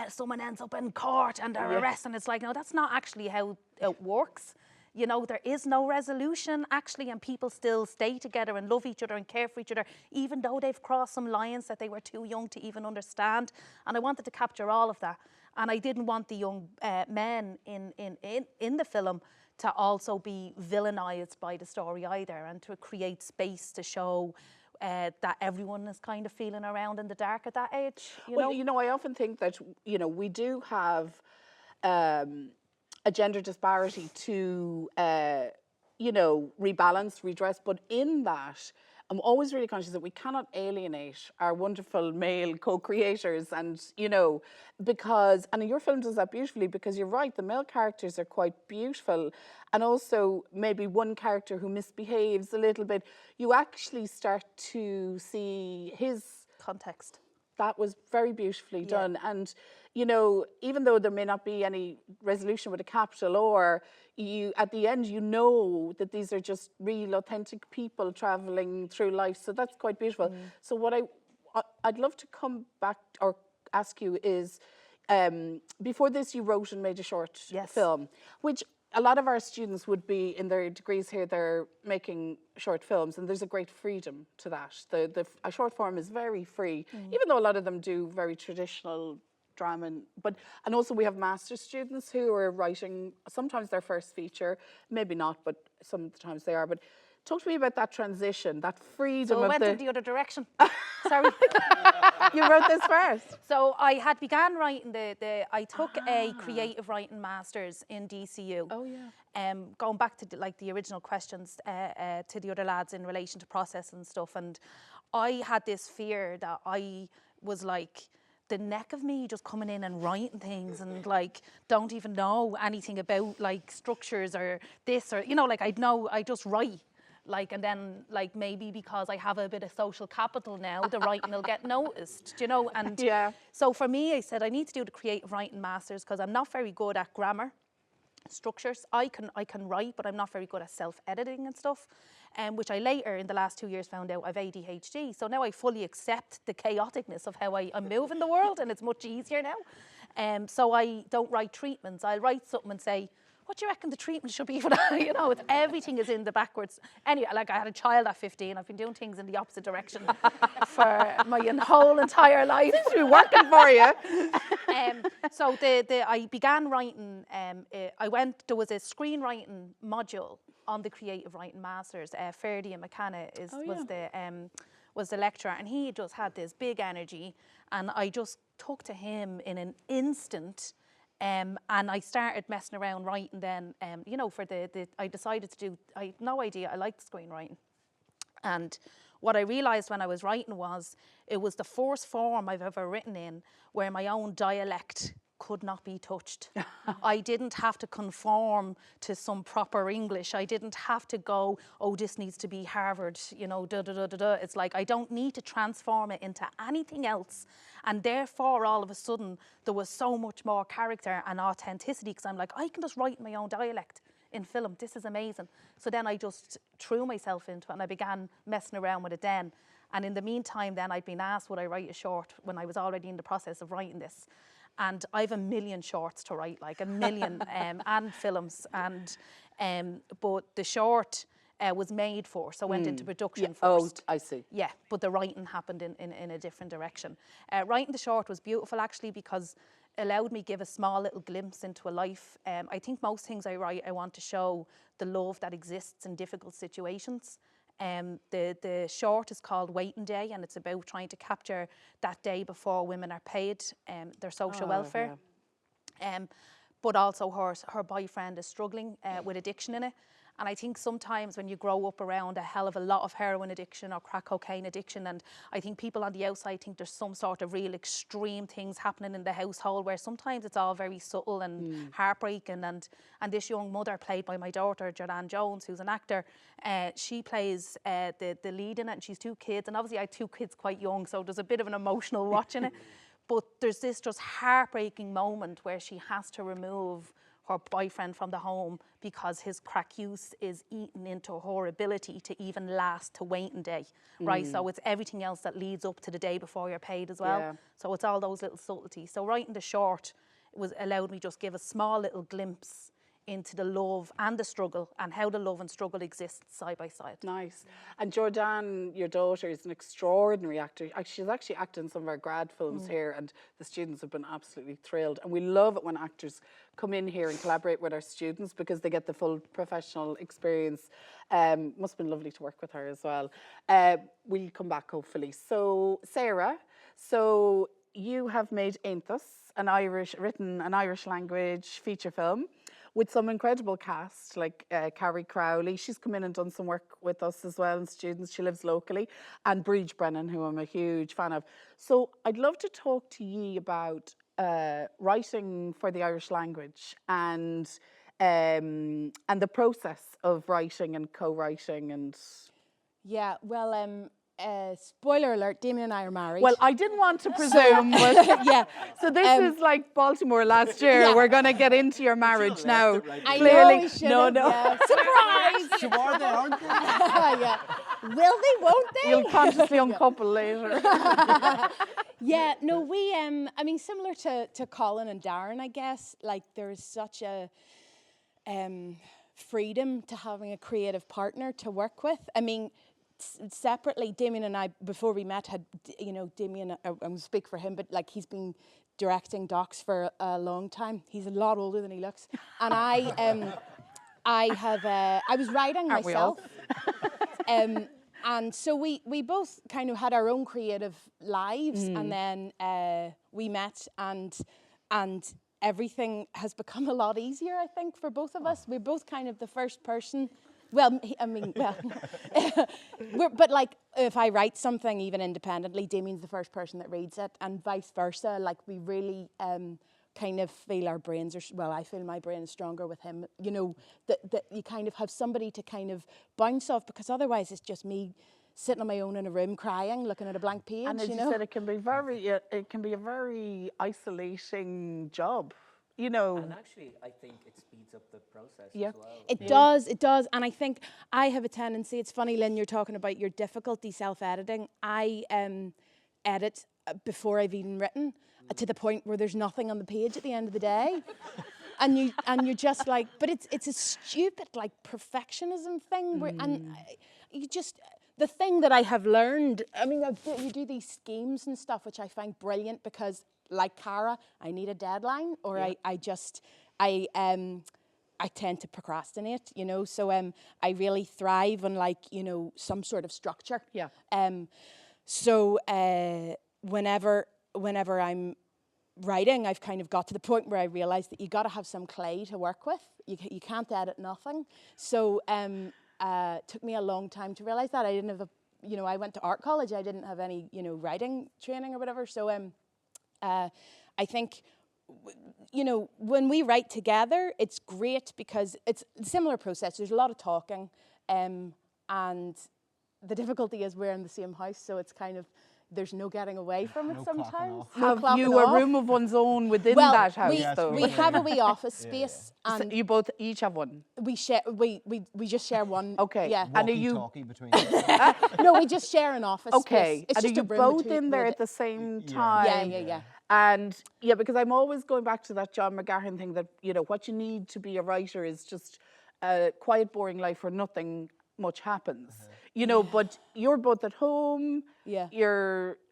Speaker 5: someone ends up in court and they're arrested. And it's like, no, that's not actually how it works. There is no resolution actually, and people still stay together and love each other and care for each other, even though they've crossed some lines that they were too young to even understand. And I wanted to capture all of that. And I didn't want the young men in the film to also be villainized by the story either, and to create space to show that everyone is kind of feeling around in the dark at that age.
Speaker 1: I often think that, we do have a gender disparity to, rebalance, redress, but in that, I'm always really conscious that we cannot alienate our wonderful male co-creators, and, because, and your film does that beautifully, because you're right, the male characters are quite beautiful, and also maybe one character who misbehaves a little bit, you actually start to see his
Speaker 5: context.
Speaker 1: That was very beautifully done. And, even though there may not be any resolution with a capital R, at the end, that these are just real, authentic people traveling through life. So that's quite beautiful. So what I'd love to come back or ask you is, before this, you wrote and made a short film, which a lot of our students would be in their degrees here, they're making short films, and there's a great freedom to that. A short form is very free, even though a lot of them do very traditional drama. And also we have master's students who are writing sometimes their first feature, maybe not, but sometimes they are. But talk to me about that transition, that freedom
Speaker 5: So
Speaker 1: of
Speaker 5: I went in the other direction. Sorry.
Speaker 1: You wrote this first.
Speaker 5: So I had began writing I took a creative writing master's in DCU.
Speaker 1: Oh, yeah.
Speaker 5: Going back to the original questions to the other lads in relation to process and stuff, and I had this fear that I was like the neck of me just coming in and writing things and like don't even know anything about like structures or this or like I just write. Like, and then, like, maybe because I have a bit of social capital now, the writing will get noticed, and so for me, I said I need to do the creative writing masters because I'm not very good at grammar, structures. I can write, but I'm not very good at self-editing and stuff, which I later in the last 2 years found out I've ADHD. So now I fully accept the chaoticness of how I move in the world, and it's much easier now. So I don't write treatments. I'll write something and say, what do you reckon the treatment should be for that? Everything is in the backwards. Anyway, like I had a child at 15. I've been doing things in the opposite direction for my whole entire life.
Speaker 1: Seems to be working for you.
Speaker 5: So I began writing. There was a screenwriting module on the creative writing masters. Ferdy and McCann was the lecturer, and he just had this big energy, and I just took to him in an instant. And I started messing around writing then, for I decided to do, I had no idea, I liked screenwriting. And what I realised when I was writing was, it was the first form I've ever written in where my own dialect could not be touched. I didn't have to conform to some proper English. I didn't have to go, oh, this needs to be Harvard, It's like, I don't need to transform it into anything else. And therefore, all of a sudden, there was so much more character and authenticity because I'm like, I can just write in my own dialect in film. This is amazing. So then I just threw myself into it and I began messing around with it then. And in the meantime, then I'd been asked would I write a short when I was already in the process of writing this. And I have a million shorts to write, like a million, and films. But the short was made for, so went into production first.
Speaker 1: Oh, I see.
Speaker 5: Yeah, but the writing happened in a different direction. Writing the short was beautiful, actually, because it allowed me give a small little glimpse into a life. I think most things I write, I want to show the love that exists in difficult situations. The short is called Waiting Day, and it's about trying to capture that day before women are paid their social welfare. Yeah. But also her boyfriend is struggling with addiction in it. And I think sometimes when you grow up around a hell of a lot of heroin addiction or crack cocaine addiction, and I think people on the outside think there's some sort of real extreme things happening in the household where sometimes it's all very subtle and heartbreaking. And this young mother, played by my daughter, Joanne Jones, who's an actor, she plays the lead in it, and she's 2 kids. And obviously I had 2 kids quite young, so there's a bit of an emotional watch in it. But there's this just heartbreaking moment where she has to remove her boyfriend from the home because his crack use is eating into her ability to even last to waiting day, right? So it's everything else that leads up to the day before you're paid as well. Yeah. So it's all those little subtleties. So writing the short allowed me just give a small little glimpse into the love and the struggle and how the love and struggle exist side by side.
Speaker 1: Nice. And Jordan, your daughter, is an extraordinary actor. She's actually acted in some of our grad films here, and the students have been absolutely thrilled. And we love it when actors come in here and collaborate with our students because they get the full professional experience. Must have been lovely to work with her as well. We'll come back hopefully. So Sarah, you have made Aontas, an Irish language feature film with some incredible cast like Carrie Crowley. She's come in and done some work with us as well, and students. She lives locally. And Bríd Brennan, who I'm a huge fan of. So I'd love to talk to you about writing for the Irish language and the process of writing and co-writing and...
Speaker 6: Yeah, well, spoiler alert, Damian and I are married.
Speaker 1: Well, I didn't want to presume, but
Speaker 6: yeah.
Speaker 1: So this is like Baltimore last year. Yeah. We're going to get into your marriage now.
Speaker 6: I
Speaker 1: Clearly,
Speaker 6: know we should have. Yeah. Surprise!
Speaker 7: Sure, they aren't they?
Speaker 6: Yeah. Will they? Won't they?
Speaker 1: You'll consciously uncouple later.
Speaker 6: Yeah. No, we. I mean, similar to Colin and Darren, I guess. Like, there's such a freedom to having a creative partner to work with. I mean, separately, Damian and I, before we met, had, you know, Damian, I won't speak for him, but like he's been directing docs for a long time. He's a lot older than he looks. And I was writing
Speaker 1: Aren't we all?
Speaker 6: myself. And so we both kind of had our own creative lives, and then we met, and everything has become a lot easier, I think, for both of us. We're both kind of the first person. Well, but like if I write something even independently, Damian's the first person that reads it, and vice versa. Like we really kind of feel our brains are, well, I feel my brain is stronger with him. You know, that you kind of have somebody to kind of bounce off, because otherwise it's just me sitting on my own in a room crying, looking at a blank page.
Speaker 1: And as you said, it can be a very isolating job. You know.
Speaker 2: And actually, I think it speeds up the process
Speaker 1: Yeah.
Speaker 2: as well.
Speaker 6: It does. And I think I have a tendency, it's funny, Lynn, you're talking about your difficulty self-editing. I edit before I've even written, to the point where there's nothing on the page at the end of the day. and you're just like, but it's a stupid like perfectionism thing where, and you just, the thing that I have learned, I mean, you do these schemes and stuff, which I find brilliant, because like Cara, I need a deadline, or I tend to procrastinate, you know, so I really thrive on like, you know, some sort of structure.
Speaker 1: Yeah.
Speaker 6: So whenever I'm writing, I've kind of got to the point where I realised that you got to have some clay to work with. You can't edit nothing. So took me a long time to realise that. I didn't have I went to art college. I didn't have any, you know, writing training or whatever. So I think, you know, when we write together, it's great because it's a similar process. There's a lot of talking, and the difficulty is we're in the same house, so it's kind of, there's no getting away from it sometimes.
Speaker 1: Have you a room of one's own within that house, though?
Speaker 6: We have a wee office space, and
Speaker 1: you both each have one.
Speaker 6: we share. We just share one.
Speaker 1: Okay.
Speaker 6: Yeah.
Speaker 1: And are you?
Speaker 7: Walkie-talkie between
Speaker 6: No, we just share an office
Speaker 1: Okay.
Speaker 6: space. It's
Speaker 1: And are
Speaker 6: just a
Speaker 1: you
Speaker 6: room
Speaker 1: both
Speaker 6: between-
Speaker 1: in there
Speaker 6: with
Speaker 1: at the same time?
Speaker 6: Yeah.
Speaker 1: And yeah, because I'm always going back to that John McGahern thing that, you know, what you need to be a writer is just a quiet, boring life where nothing much happens. You know, but you're both at home.
Speaker 6: Yeah.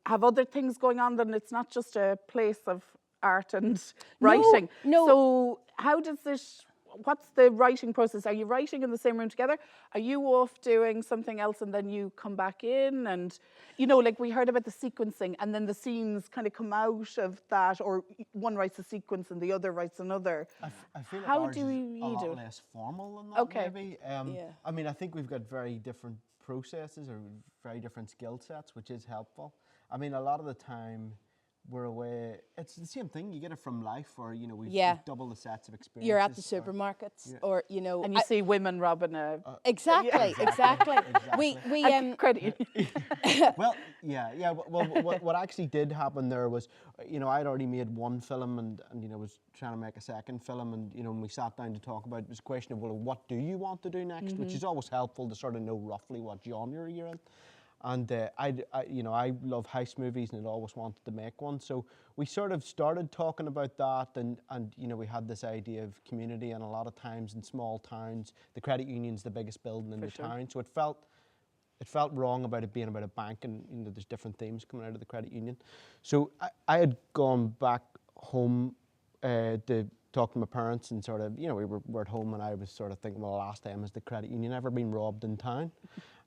Speaker 1: Have other things going on, then it's not just a place of art and writing.
Speaker 6: No.
Speaker 1: So how does this, what's the writing process? Are you writing in the same room together? Are you off doing something else and then you come back in? And, you know, like we heard about the sequencing, and then the scenes kind of come out of that, or one writes a sequence and the other writes another.
Speaker 7: I feel like
Speaker 1: How
Speaker 7: ours
Speaker 1: do
Speaker 7: is
Speaker 1: you
Speaker 7: a lot
Speaker 1: do it?
Speaker 7: less formal than that,
Speaker 1: Okay.
Speaker 7: maybe.
Speaker 6: Yeah.
Speaker 7: I mean, I think we've got very different processes or very different skill sets, which is helpful. I mean, a lot of the time we're away, it's the same thing, you get it from life, or, you know, we've double the sets of experiences.
Speaker 6: You're at the supermarkets, or, you know.
Speaker 1: And you see women robbing a...
Speaker 6: Exactly. We
Speaker 1: credit you.
Speaker 7: Well, yeah. Well, what actually did happen there was, you know, I'd already made one film and you know, was trying to make a second film, and, you know, when we sat down to talk about it, it was a question of, well, what do you want to do next? Which is always helpful to sort of know roughly what genre you're in. And I love heist movies and I'd always wanted to make one. So we sort of started talking about that, and you know, we had this idea of community, and a lot of times in small towns, the credit union's the biggest building in the town. So it felt wrong about it being about a bank, and, you know, there's different themes coming out of the credit union. So I had gone back home to talk to my parents, and sort of, you know, we were at home, and I was sort of thinking, well, last time has the credit union ever been robbed in town?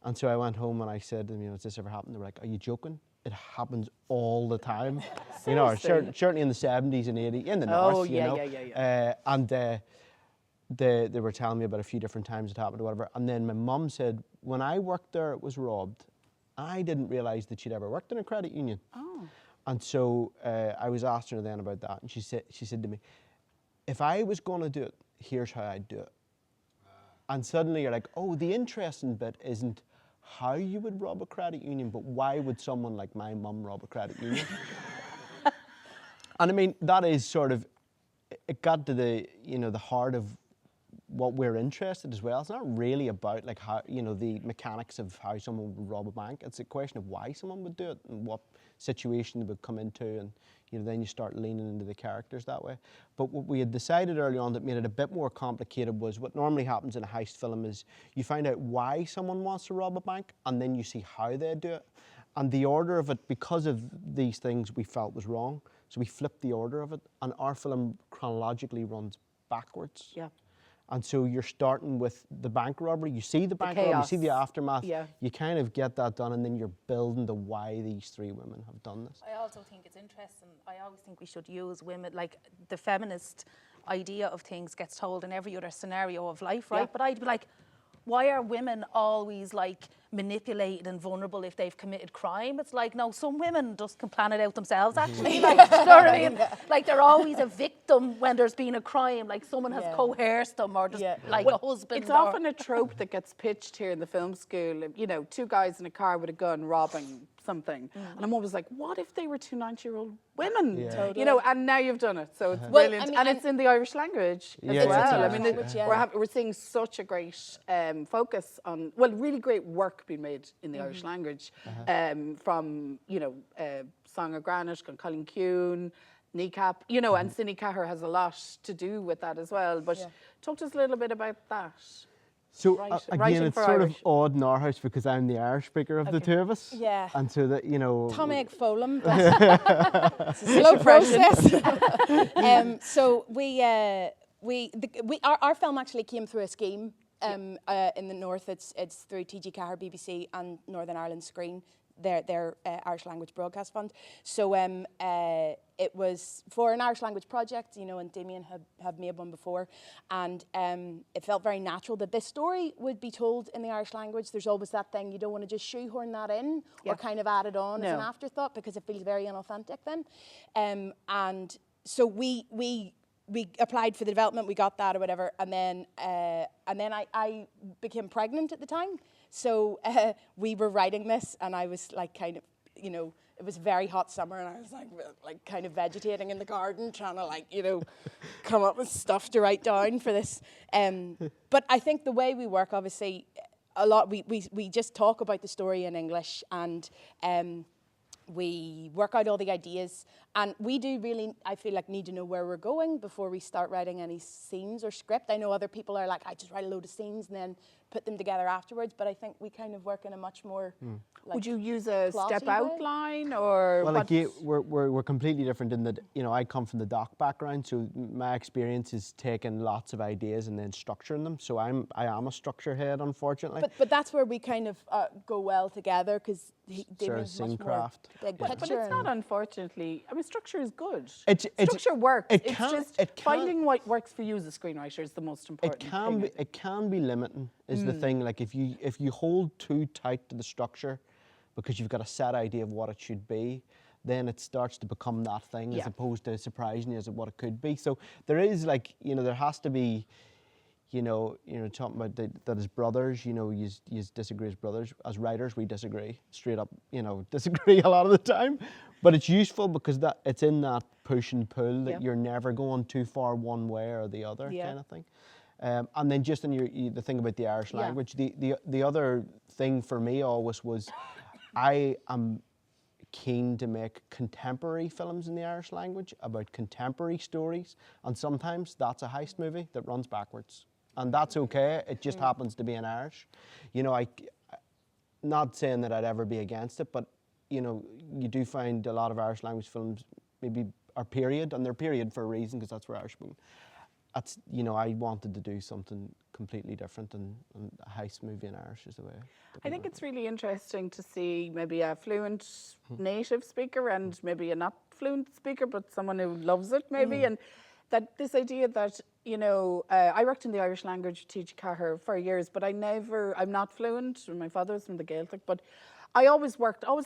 Speaker 7: And so I went home and I said to them, you know, has this ever happened? They were like, are you joking? It happens all the time. You know, certainly in the 70s and 80s, in the north, you know. And they were telling me about a few different times it happened or whatever. And then my mum said, when I worked there, it was robbed. I didn't realise that she'd ever worked in a credit union. Oh. And so I was asking her then about that, and she said to me, if I was going to do it, here's how I'd do it. And suddenly you're like, oh, the interesting bit isn't how you would rob a credit union, but why would someone like my mum rob a credit union? And I mean, that is sort of, it got to the, you know, the heart of what we're interested as well. It's not really about like how, you know, the mechanics of how someone would rob a bank. It's a question of why someone would do it and what situation they would come into, and you know, then you start leaning into the characters that way. But what we had decided early on that made it a bit more complicated was what normally happens in a heist film is you find out why someone wants to rob a bank, and then you see how they do it. And the order of it, because of these things, we felt was wrong. So we flipped the order of it, and our film chronologically runs backwards.
Speaker 1: Yeah.
Speaker 7: And so you're starting with the bank robbery. You see the bank robbery, you see the aftermath.
Speaker 1: Yeah.
Speaker 7: You kind of get that done, and then you're building the why these three women have done this.
Speaker 5: I also think it's interesting. I always think we should use women, like the feminist idea of things gets told in every other scenario of life, right?
Speaker 1: Yeah.
Speaker 5: But I'd be like, why are women always like manipulated and vulnerable if they've committed crime? It's like, no, some women just can plan it out themselves, actually. Like, you know what I mean? Like, they're always a victim when there's been a crime. Like, someone has coerced them, or just like a husband.
Speaker 1: It's often a trope that gets pitched here in the film school. You know, two guys in a car with a gun robbing something. And I'm always like, what if they were two 90-year-old women?
Speaker 7: Yeah.
Speaker 1: You know, and now you've done it. So it's
Speaker 6: Well,
Speaker 1: brilliant.
Speaker 6: I mean,
Speaker 1: and it's in the Irish language as
Speaker 7: Yeah, it's
Speaker 1: well.
Speaker 7: in the
Speaker 1: I mean,
Speaker 7: Irish language,
Speaker 6: yeah.
Speaker 1: we're seeing such a great focus on, well, really great work being made in the Irish language from, you know, Song of Granite, Colin Kuhn, Kneecap, you know, and Cine Cahir has a lot to do with that as well. But talk to us a little bit about that.
Speaker 7: So
Speaker 1: Writing
Speaker 7: again, it's
Speaker 1: for
Speaker 7: sort
Speaker 1: Irish.
Speaker 7: of odd in our house because I'm the Irish speaker of the two of us.
Speaker 6: Yeah.
Speaker 7: And so that, you know...
Speaker 6: Tommy Folum. It's a slow process. So our film actually came through a scheme in the north. It's through TG Cahir, BBC, and Northern Ireland Screen, their Irish language broadcast fund. So it was for an Irish language project, you know, and Damian had made one before, and it felt very natural that this story would be told in the Irish language. There's always that thing, you don't want to just shoehorn that in or kind of add it on as an afterthought, because it feels very inauthentic then. And so we applied for the development, we got that or whatever, and then I became pregnant at the time. So we were writing this, and I was like kind of, you know, it was a very hot summer, and I was like kind of vegetating in the garden, trying to like, you know, come up with stuff to write down for this. But I think the way we work, obviously, a lot, we just talk about the story in English, and we work out all the ideas, and we do really, I feel like, need to know where we're going before we start writing any scenes or script. I know other people are like, I just write a load of scenes and then put them together afterwards, but I think we kind of work in a much more like,
Speaker 1: would you use a
Speaker 6: plotty
Speaker 1: step
Speaker 6: way?
Speaker 1: outline, or
Speaker 7: Well,
Speaker 1: what?
Speaker 7: like we're completely different in that, you know, I come from the doc background, so my experience is taking lots of ideas and then structuring them. So I am a structure head, unfortunately.
Speaker 6: But that's where we kind of go well together, because Damian's
Speaker 7: scene
Speaker 6: much more
Speaker 7: craft.
Speaker 6: big
Speaker 1: But
Speaker 6: picture.
Speaker 1: it's not, unfortunately. I mean, structure is good.
Speaker 7: It's-
Speaker 1: Structure works.
Speaker 7: it
Speaker 1: It's
Speaker 7: can-
Speaker 1: just
Speaker 7: it can-
Speaker 1: finding what works for you as a screenwriter is the most important thing.
Speaker 7: It can be limiting, is the thing. Like if you hold too tight to the structure because you've got a set idea of what it should be, then it starts to become that thing as opposed to surprising you as what it could be. So there is, like, you know, there has to be, you know, talking about that as brothers, you know, you disagree as brothers. As writers, we disagree straight up, you know, disagree a lot of the time. But it's useful because that it's in that push and pull that you're never going too far one way or the other kind of thing. And then just in the thing about the Irish language, the other thing for me always was I am keen to make contemporary films in the Irish language about contemporary stories, and sometimes that's a heist movie that runs backwards, and that's okay. It just happens to be in Irish. You know, I not saying that I'd ever be against it, but you know, you do find a lot of Irish language films maybe are period, and they're period for a reason because that's where Irish spoken. That's, you know, I wanted to do something completely different, and a heist movie in Irish is the way.
Speaker 1: I think it's really interesting to see maybe a fluent native speaker and maybe a not fluent speaker, but someone who loves it maybe, and that this idea that, you know, I worked in the Irish language with TG Cahir for years, but I'm not fluent. My father's from the Gaelic, but I always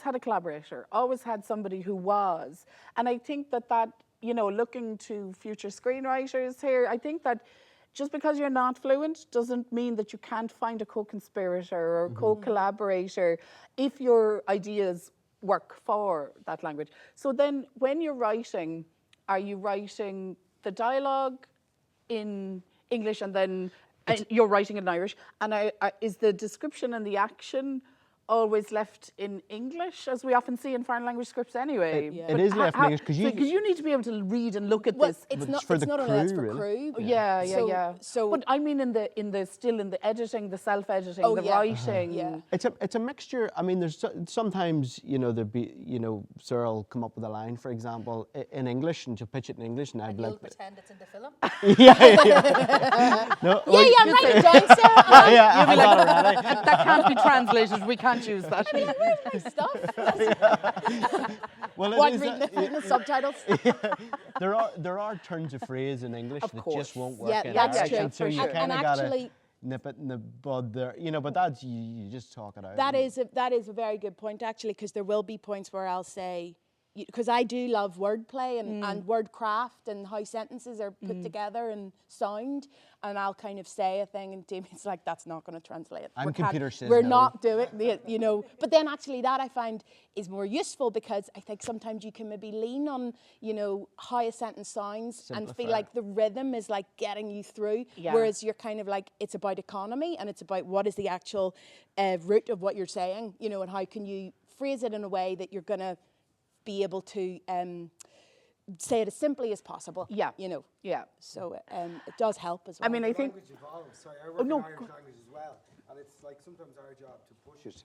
Speaker 1: had a collaborator, always had somebody who was, and I think that you know, looking to future screenwriters here, I think that just because you're not fluent doesn't mean that you can't find a co-conspirator or co-collaborator if your ideas work for that language. So then when you're writing, are you writing the dialogue in English and then And you're writing in Irish, and is the description and the action always left in English, as we often see in foreign language scripts anyway?
Speaker 7: It is left in English because
Speaker 1: you need to be able to read and look at this.
Speaker 6: It's not.
Speaker 7: for
Speaker 6: It's
Speaker 7: the
Speaker 6: not only that's
Speaker 7: crew,
Speaker 6: for
Speaker 7: really.
Speaker 6: crew.
Speaker 1: Yeah.
Speaker 6: So,
Speaker 1: but I mean, in the editing, the self-editing,
Speaker 6: Oh,
Speaker 1: the
Speaker 6: yeah.
Speaker 1: writing.
Speaker 6: Yeah.
Speaker 7: It's a mixture. I mean, there's sometimes there'd be Sarah will come up with a line, for example, in English, and she'll pitch it in English, and I'd be
Speaker 5: You'll
Speaker 7: like,
Speaker 5: pretend it's in the film.
Speaker 7: no,
Speaker 6: yeah, I'm writing down, Sarah.
Speaker 7: yeah, I got it already.
Speaker 1: That can't be translated. We can't use that.
Speaker 6: Stuff.
Speaker 7: Well,
Speaker 6: What,
Speaker 7: it is.
Speaker 6: reading the subtitles?
Speaker 7: There are turns of phrase in English that
Speaker 1: course.
Speaker 7: just won't work
Speaker 6: Yeah,
Speaker 7: in
Speaker 6: that's
Speaker 7: Irish,
Speaker 6: true,
Speaker 7: and so
Speaker 6: for
Speaker 7: you
Speaker 6: sure.
Speaker 7: kind of
Speaker 6: And
Speaker 7: gotta
Speaker 6: actually-
Speaker 7: nip it in the bud there, but that's you just talk it out.
Speaker 6: That is a very good point, actually, because there will be points where I'll say, because I do love wordplay and word craft and how sentences are put together and sound, and I'll kind of say a thing and Damian's like, that's not going to translate.
Speaker 7: Computer says
Speaker 6: We're
Speaker 7: no.
Speaker 6: not doing it, But then actually that I find is more useful, because I think sometimes you can maybe lean on, how a sentence sounds and feel
Speaker 7: Simplify
Speaker 6: like the rhythm is like getting you through,
Speaker 1: Yeah.
Speaker 6: whereas you're kind of like, it's about economy and it's about what is the actual root of what you're saying, and how can you phrase it in a way that you're going to be able to say it as simply as possible.
Speaker 1: Yeah. Yeah.
Speaker 6: So it does help as well.
Speaker 1: I mean, I think.
Speaker 4: Language evolves. Sorry, I work
Speaker 1: no,
Speaker 4: in Irish language as well, and it's like sometimes our job to push it,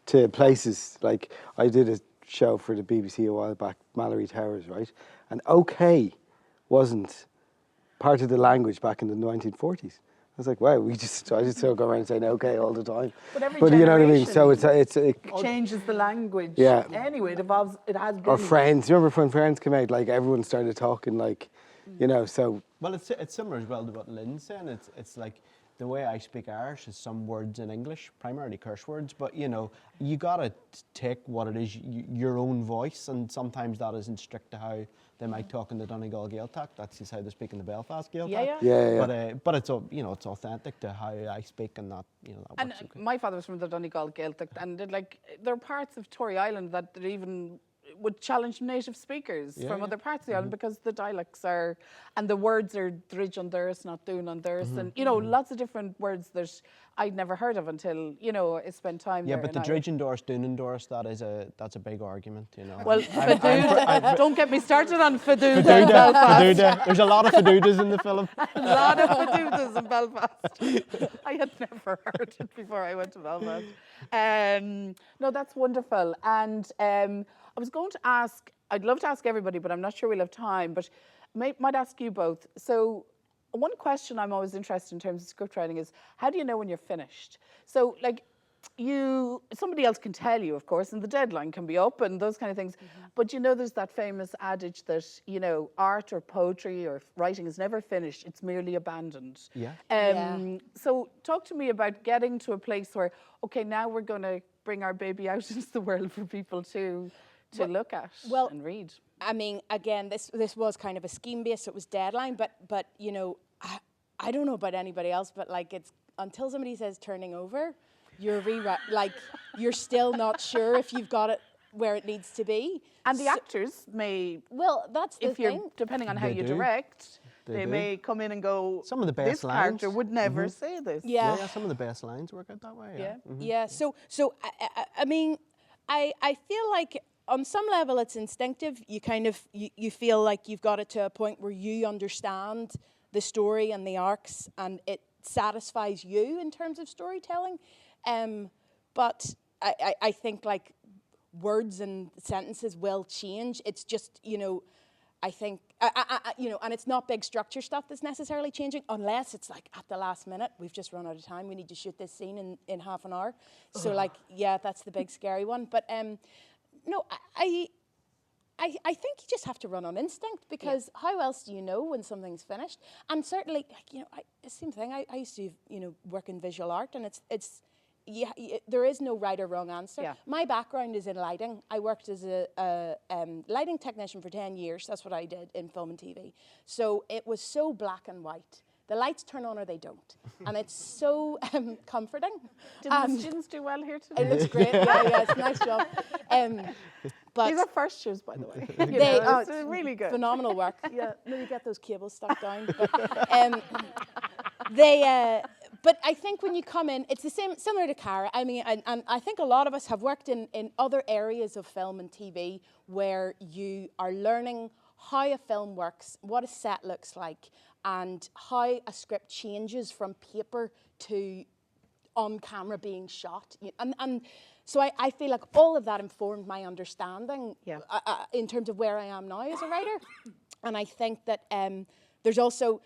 Speaker 4: to places. Like I did a show for the BBC a while back, Mallory Towers, right? And okay wasn't part of the language back in the 1940s. I was like, wow, I just still go around saying okay all the time.
Speaker 1: But every
Speaker 4: you know what I mean? So
Speaker 1: generation
Speaker 4: it's
Speaker 1: changes the language.
Speaker 4: Yeah.
Speaker 1: Anyway, it evolves. It has been.
Speaker 4: or Friends. You remember when Friends came out? Like everyone started talking like, so.
Speaker 7: Well, it's similar as well to what Lynn's saying. It's like the way I speak Irish is some words in English, primarily curse words, but you gotta take what it is, your own voice, and sometimes that isn't strict to how they might talk in the Donegal Gaeltacht. That's just how they speak in the Belfast Gaeltacht.
Speaker 1: Yeah.
Speaker 7: But it's it's authentic to how I speak, and that that
Speaker 1: And
Speaker 7: works okay.
Speaker 1: my father was from the Donegal Gaeltacht, and there are parts of Tory Island that even would challenge native speakers from other parts of the island, because the dialects are, and the words are dridge on theirs, not doon on theirs, and lots of different words that I'd never heard of until I spent time there.
Speaker 7: Yeah, but the
Speaker 1: and
Speaker 7: dridge endorse, doon endorse, that's a big argument,
Speaker 1: Well, Fadooda, don't get me started on Fadooda.
Speaker 7: Fadooda. There's a lot of Fadoodas in the film.
Speaker 1: A lot of Fadoodas in Belfast. I had never heard it before I went to Belfast. No, that's wonderful. And I was going to ask, I'd love to ask everybody, but I'm not sure we'll have time, but might ask you both. So one question I'm always interested in terms of script writing is, how do you know when you're finished? So like, somebody else can tell you, of course, and the deadline can be up and those kind of things. But there's that famous adage that, art or poetry or writing is never finished, it's merely abandoned.
Speaker 7: Yeah.
Speaker 1: So talk to me about getting to a place where, okay, now we're going to bring our baby out into the world for people to look at and read.
Speaker 6: I mean, again, this was kind of a scheme based, so it was deadline, but I don't know about anybody else, but like it's until somebody says turning over, you're you're still not sure if you've got it where it needs to be.
Speaker 1: And the actors may,
Speaker 6: well, that's the thing.
Speaker 1: depending on how
Speaker 7: They
Speaker 1: you
Speaker 7: do.
Speaker 1: direct,
Speaker 7: They
Speaker 1: they
Speaker 7: do.
Speaker 1: may come in and go,
Speaker 7: Some of the best
Speaker 1: this character
Speaker 7: lines.
Speaker 1: would never say this.
Speaker 6: Yeah.
Speaker 7: Yeah, some of the best lines work out that way.
Speaker 1: Yeah.
Speaker 6: Yeah. So I mean, I feel like on some level it's instinctive. You kind of you feel like you've got it to a point where you understand the story and the arcs, and it satisfies you in terms of storytelling. But I think like words and sentences will change. It's just I think, and it's not big structure stuff that's necessarily changing, unless it's like at the last minute, we've just run out of time, we need to shoot this scene in half an hour. So like, yeah, that's the big scary one. But no, I think you just have to run on instinct, because how else do you know when something's finished? And certainly, like, the same thing, I used to, work in visual art, and it's there is no right or wrong answer.
Speaker 1: Yeah.
Speaker 6: My background is in lighting. I worked as a lighting technician for 10 years. That's what I did in film and TV. So it was so black and white. The lights turn on or they don't. And it's so comforting.
Speaker 1: Did the students do well here today?
Speaker 6: It looks great. Yeah, it's a nice job. But
Speaker 1: These are first shoes, by the way.
Speaker 6: It's
Speaker 1: really good.
Speaker 6: phenomenal work. Yeah, maybe get those cables stuck down. But, But I think when you come in, it's the same, similar to Cara. I mean, and I think a lot of us have worked in other areas of film and TV where you are learning how a film works, what a set looks like, and how a script changes from paper to on camera being shot. And so I feel like all of that informed my understanding in terms of where I am now as a writer. And I think that there's also,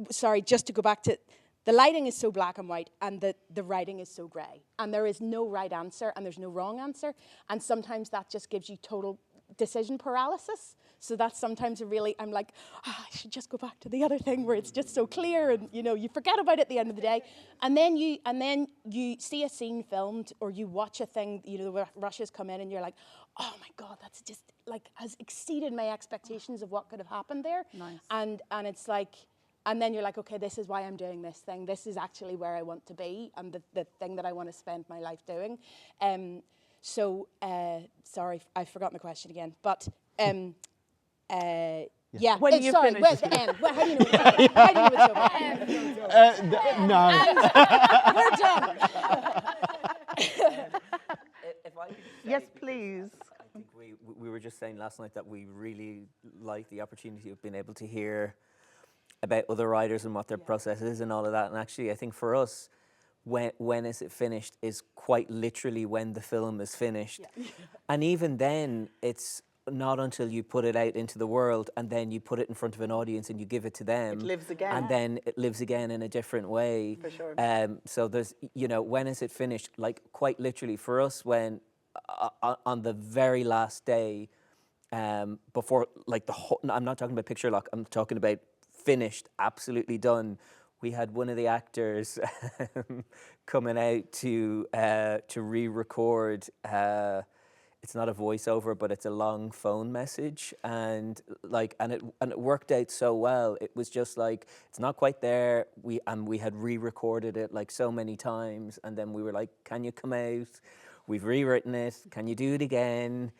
Speaker 6: sorry, just to go back to, the lighting is so black and white and the writing is so grey. And there is no right answer and there's no wrong answer. And sometimes that just gives you total decision paralysis. So that's sometimes I'm like, I should just go back to the other thing where it's just so clear and, you know, you forget about it at the end of the day. And then you see a scene filmed or you watch a thing, you know, where rushes come in and you're like, oh my God, that's just like has exceeded my expectations of what could have happened there.
Speaker 1: Nice.
Speaker 6: And it's like, and then you're like, okay, this is why I'm doing this thing. This is actually where I want to be and the thing that I want to spend my life doing. Sorry, I forgot my question again. But yeah.
Speaker 1: When you
Speaker 6: sorry,
Speaker 1: finish.
Speaker 6: where's the end? How do you know it's over? How do you know it's over?
Speaker 7: No.
Speaker 6: We're done.
Speaker 2: If I could
Speaker 1: Yes,
Speaker 2: say, because
Speaker 1: please.
Speaker 2: I think we were just saying last night that we really like the opportunity of being able to hear about other writers and what their process is and all of that. And actually, I think for us, when is it finished is quite literally when the film is finished. Yeah. And even then, it's not until you put it out into the world and then you put it in front of an audience and you give it to them.
Speaker 1: It lives again.
Speaker 2: And then it lives again in a different way.
Speaker 1: For sure.
Speaker 2: So there's, you know, when is it finished? Like quite literally for us, when on the very last day, before like the whole, I'm not talking about picture lock, I'm talking about finished, absolutely done. We had one of the actors coming out to re-record. It's not a voiceover, but it's a long phone message, and it worked out so well. It was just like it's not quite there. We had re-recorded it like so many times, and then we were like, "Can you come out? We've rewritten it. Can you do it again?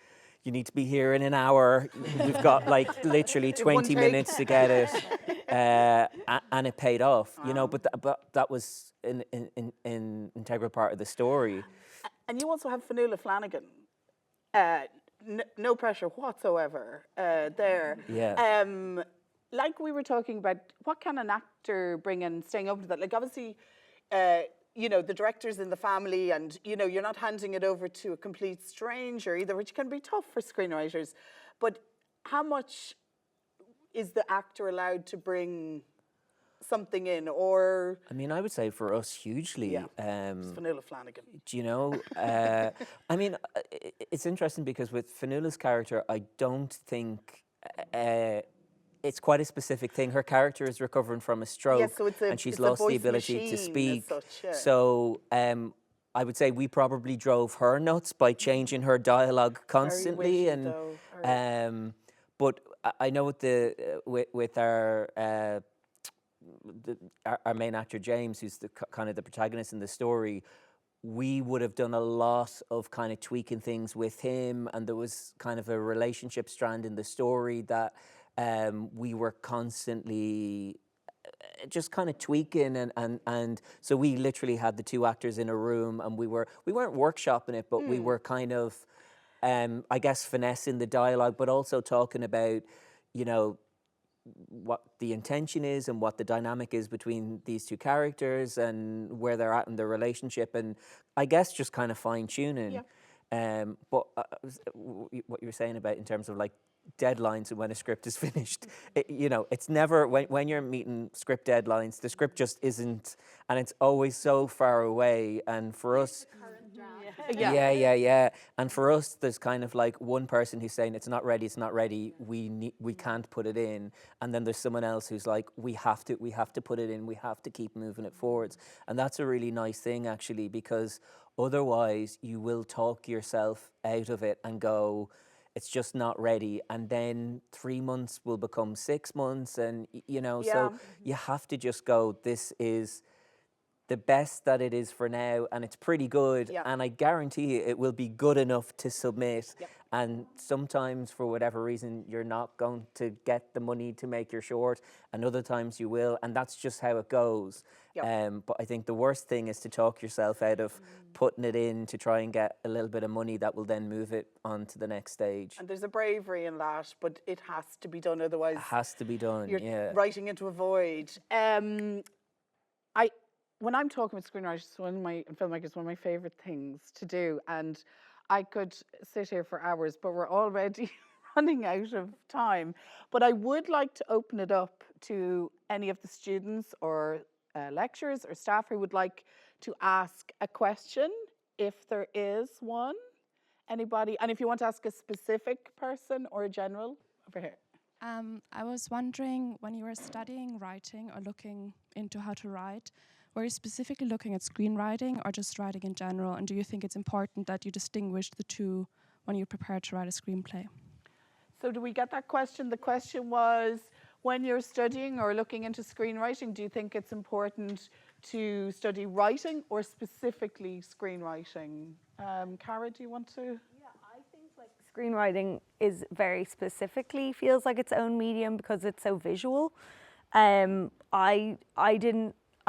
Speaker 2: You need to be here in an hour. We've got like literally 20 minutes to get it." And it paid off, you know. But that was an integral part of the story.
Speaker 1: And you also have Fionnuala Flanagan. No pressure whatsoever there.
Speaker 2: Yeah.
Speaker 1: Like we were talking about, what can an actor bring in, staying open to that? Like obviously, you know, the director's in the family and, you know, you're not handing it over to a complete stranger either, which can be tough for screenwriters. But how much is the actor allowed to bring something in, or?
Speaker 2: I mean, I would say for us, hugely.
Speaker 1: Yeah, it's Fionnuala Flanagan.
Speaker 2: Do you know? I mean, it's interesting because with Fionnuala's character, I don't think it's quite a specific thing. Her character is recovering from a stroke,
Speaker 1: Yes, so
Speaker 2: and she's lost the ability to speak. So I would say we probably drove her nuts by changing her dialogue constantly,
Speaker 1: wishy,
Speaker 2: and
Speaker 1: though.
Speaker 2: but I know with our main actor James, who's the kind of the protagonist in the story, we would have done a lot of kind of tweaking things with him, and there was kind of a relationship strand in the story that we were constantly just kind of tweaking, and so we literally had the two actors in a room, and we weren't workshopping it, but we were kind of I guess finessing the dialogue, but also talking about, you know, what the intention is and what the dynamic is between these two characters and where they're at in their relationship, and I guess just kind of fine tuning. Yeah. But what you were saying about in terms of like deadlines and when a script is finished, you know, it's never, when you're meeting script deadlines, the script just isn't, and it's always so far away. And for us, yeah. And for us, there's kind of like one person who's saying it's not ready, we can't put it in, and then there's someone else who's like, we have to put it in, we have to keep moving it forwards. And that's a really nice thing actually, because otherwise you will talk yourself out of it and go, it's just not ready, and then 3 months will become 6 months, and you know, so you have to just go, this is the best that it is for now, and it's pretty good, and I guarantee you it will be good enough to submit, And sometimes, for whatever reason, you're not going to get the money to make your short, and other times you will, and that's just how it goes. But I think the worst thing is to talk yourself out of putting it in to try and get a little bit of money that will then move it on to the next stage.
Speaker 1: And there's a bravery in that, but it has to be done, otherwise
Speaker 2: It has to be done,
Speaker 1: you're writing into a void. When I'm talking with screenwriters and filmmakers, one of my favourite things to do, and I could sit here for hours, but we're already running out of time. But I would like to open it up to any of the students or lecturers or staff who would like to ask a question, if there is one. Anybody? And if you want to ask a specific person or a general, over here.
Speaker 8: I was wondering, when you were studying writing or looking into how to write, were you specifically looking at screenwriting or just writing in general? And do you think it's important that you distinguish the two when you're prepared to write a screenplay?
Speaker 1: So do we get that question? The question was, when you're studying or looking into screenwriting, do you think it's important to study writing or specifically screenwriting? Cara, do you want to?
Speaker 3: Yeah, I think like screenwriting is very specifically feels like its own medium because it's so visual.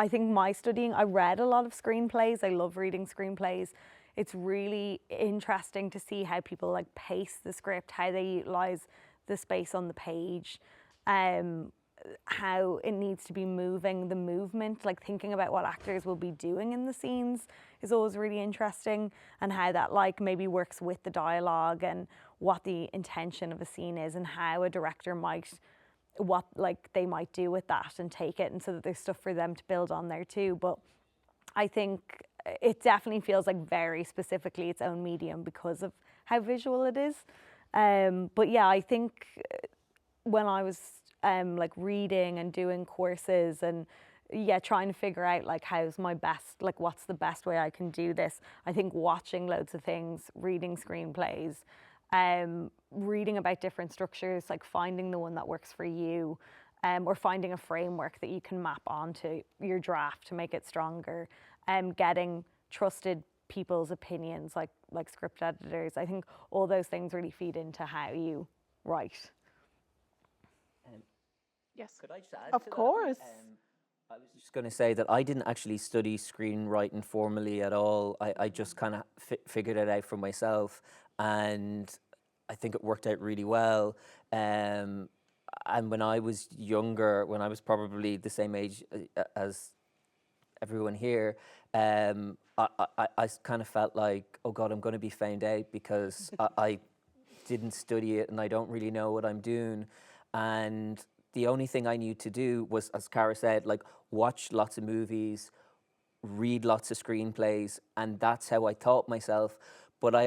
Speaker 3: I think my studying, I read a lot of screenplays. I love reading screenplays. It's really interesting to see how people like pace the script, how they utilize the space on the page, how it needs to be moving, the movement, like thinking about what actors will be doing in the scenes is always really interesting, and how that like maybe works with the dialogue and what the intention of a scene is and how a director might, what like they might do with that and take it, and so that there's stuff for them to build on there too. But I think it definitely feels like very specifically its own medium because of how visual it is. But yeah, I think when I was like reading and doing courses and trying to figure out like how's my best, like what's the best way I can do this, I think watching loads of things, reading screenplays, reading about different structures, like finding the one that works for you, or finding a framework that you can map onto your draft to make it stronger, getting trusted people's opinions like script editors. I think all those things really feed into how you write.
Speaker 1: Yes.
Speaker 2: Could I just add
Speaker 1: Of
Speaker 2: to
Speaker 1: course.
Speaker 2: that? I was just going to say that I didn't actually study screenwriting formally at all. I just kind of figured it out for myself, and I think it worked out really well. And when I was younger, when I was probably the same age as everyone here, I kind of felt like, oh God, I'm going to be found out because I didn't study it and I don't really know what I'm doing. And the only thing I knew to do was, as Cara said, like watch lots of movies, read lots of screenplays, and that's how I taught myself. But I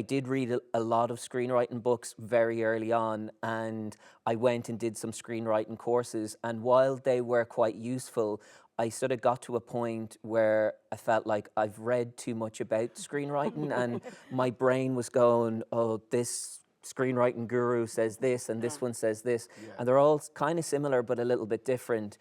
Speaker 2: did read a lot of screenwriting books very early on, and I went and did some screenwriting courses. And while they were quite useful, I sort of got to a point where I felt like I've read too much about screenwriting and my brain was going, oh, this screenwriting guru says this and this one says this. Yeah. And they're all kind of similar but a little bit different.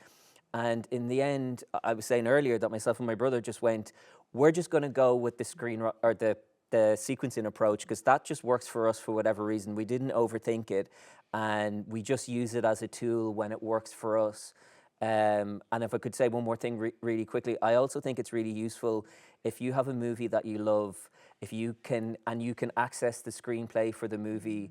Speaker 2: And in the end, I was saying earlier that myself and my brother just went, we're just going to go with the the sequencing approach because that just works for us for whatever reason. We didn't overthink it and we just use it as a tool when it works for us. And if I could say one more thing really quickly, I also think it's really useful if you have a movie that you love, if you can access the screenplay for the movie.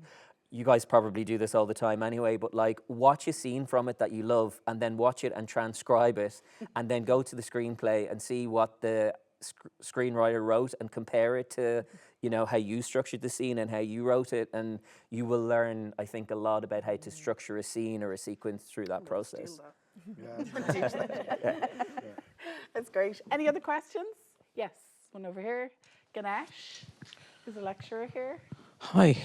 Speaker 2: You guys probably do this all the time anyway, but like watch a scene from it that you love and then watch it and transcribe it and then go to the screenplay and see what the screenwriter wrote and compare it to, you know, how you structured the scene and how you wrote it, and you will learn, I think, a lot about how to structure a scene or a sequence through that process.
Speaker 1: That's great. Any other questions? Yes, one over here. Ganesh, who's a lecturer here.
Speaker 9: Hi.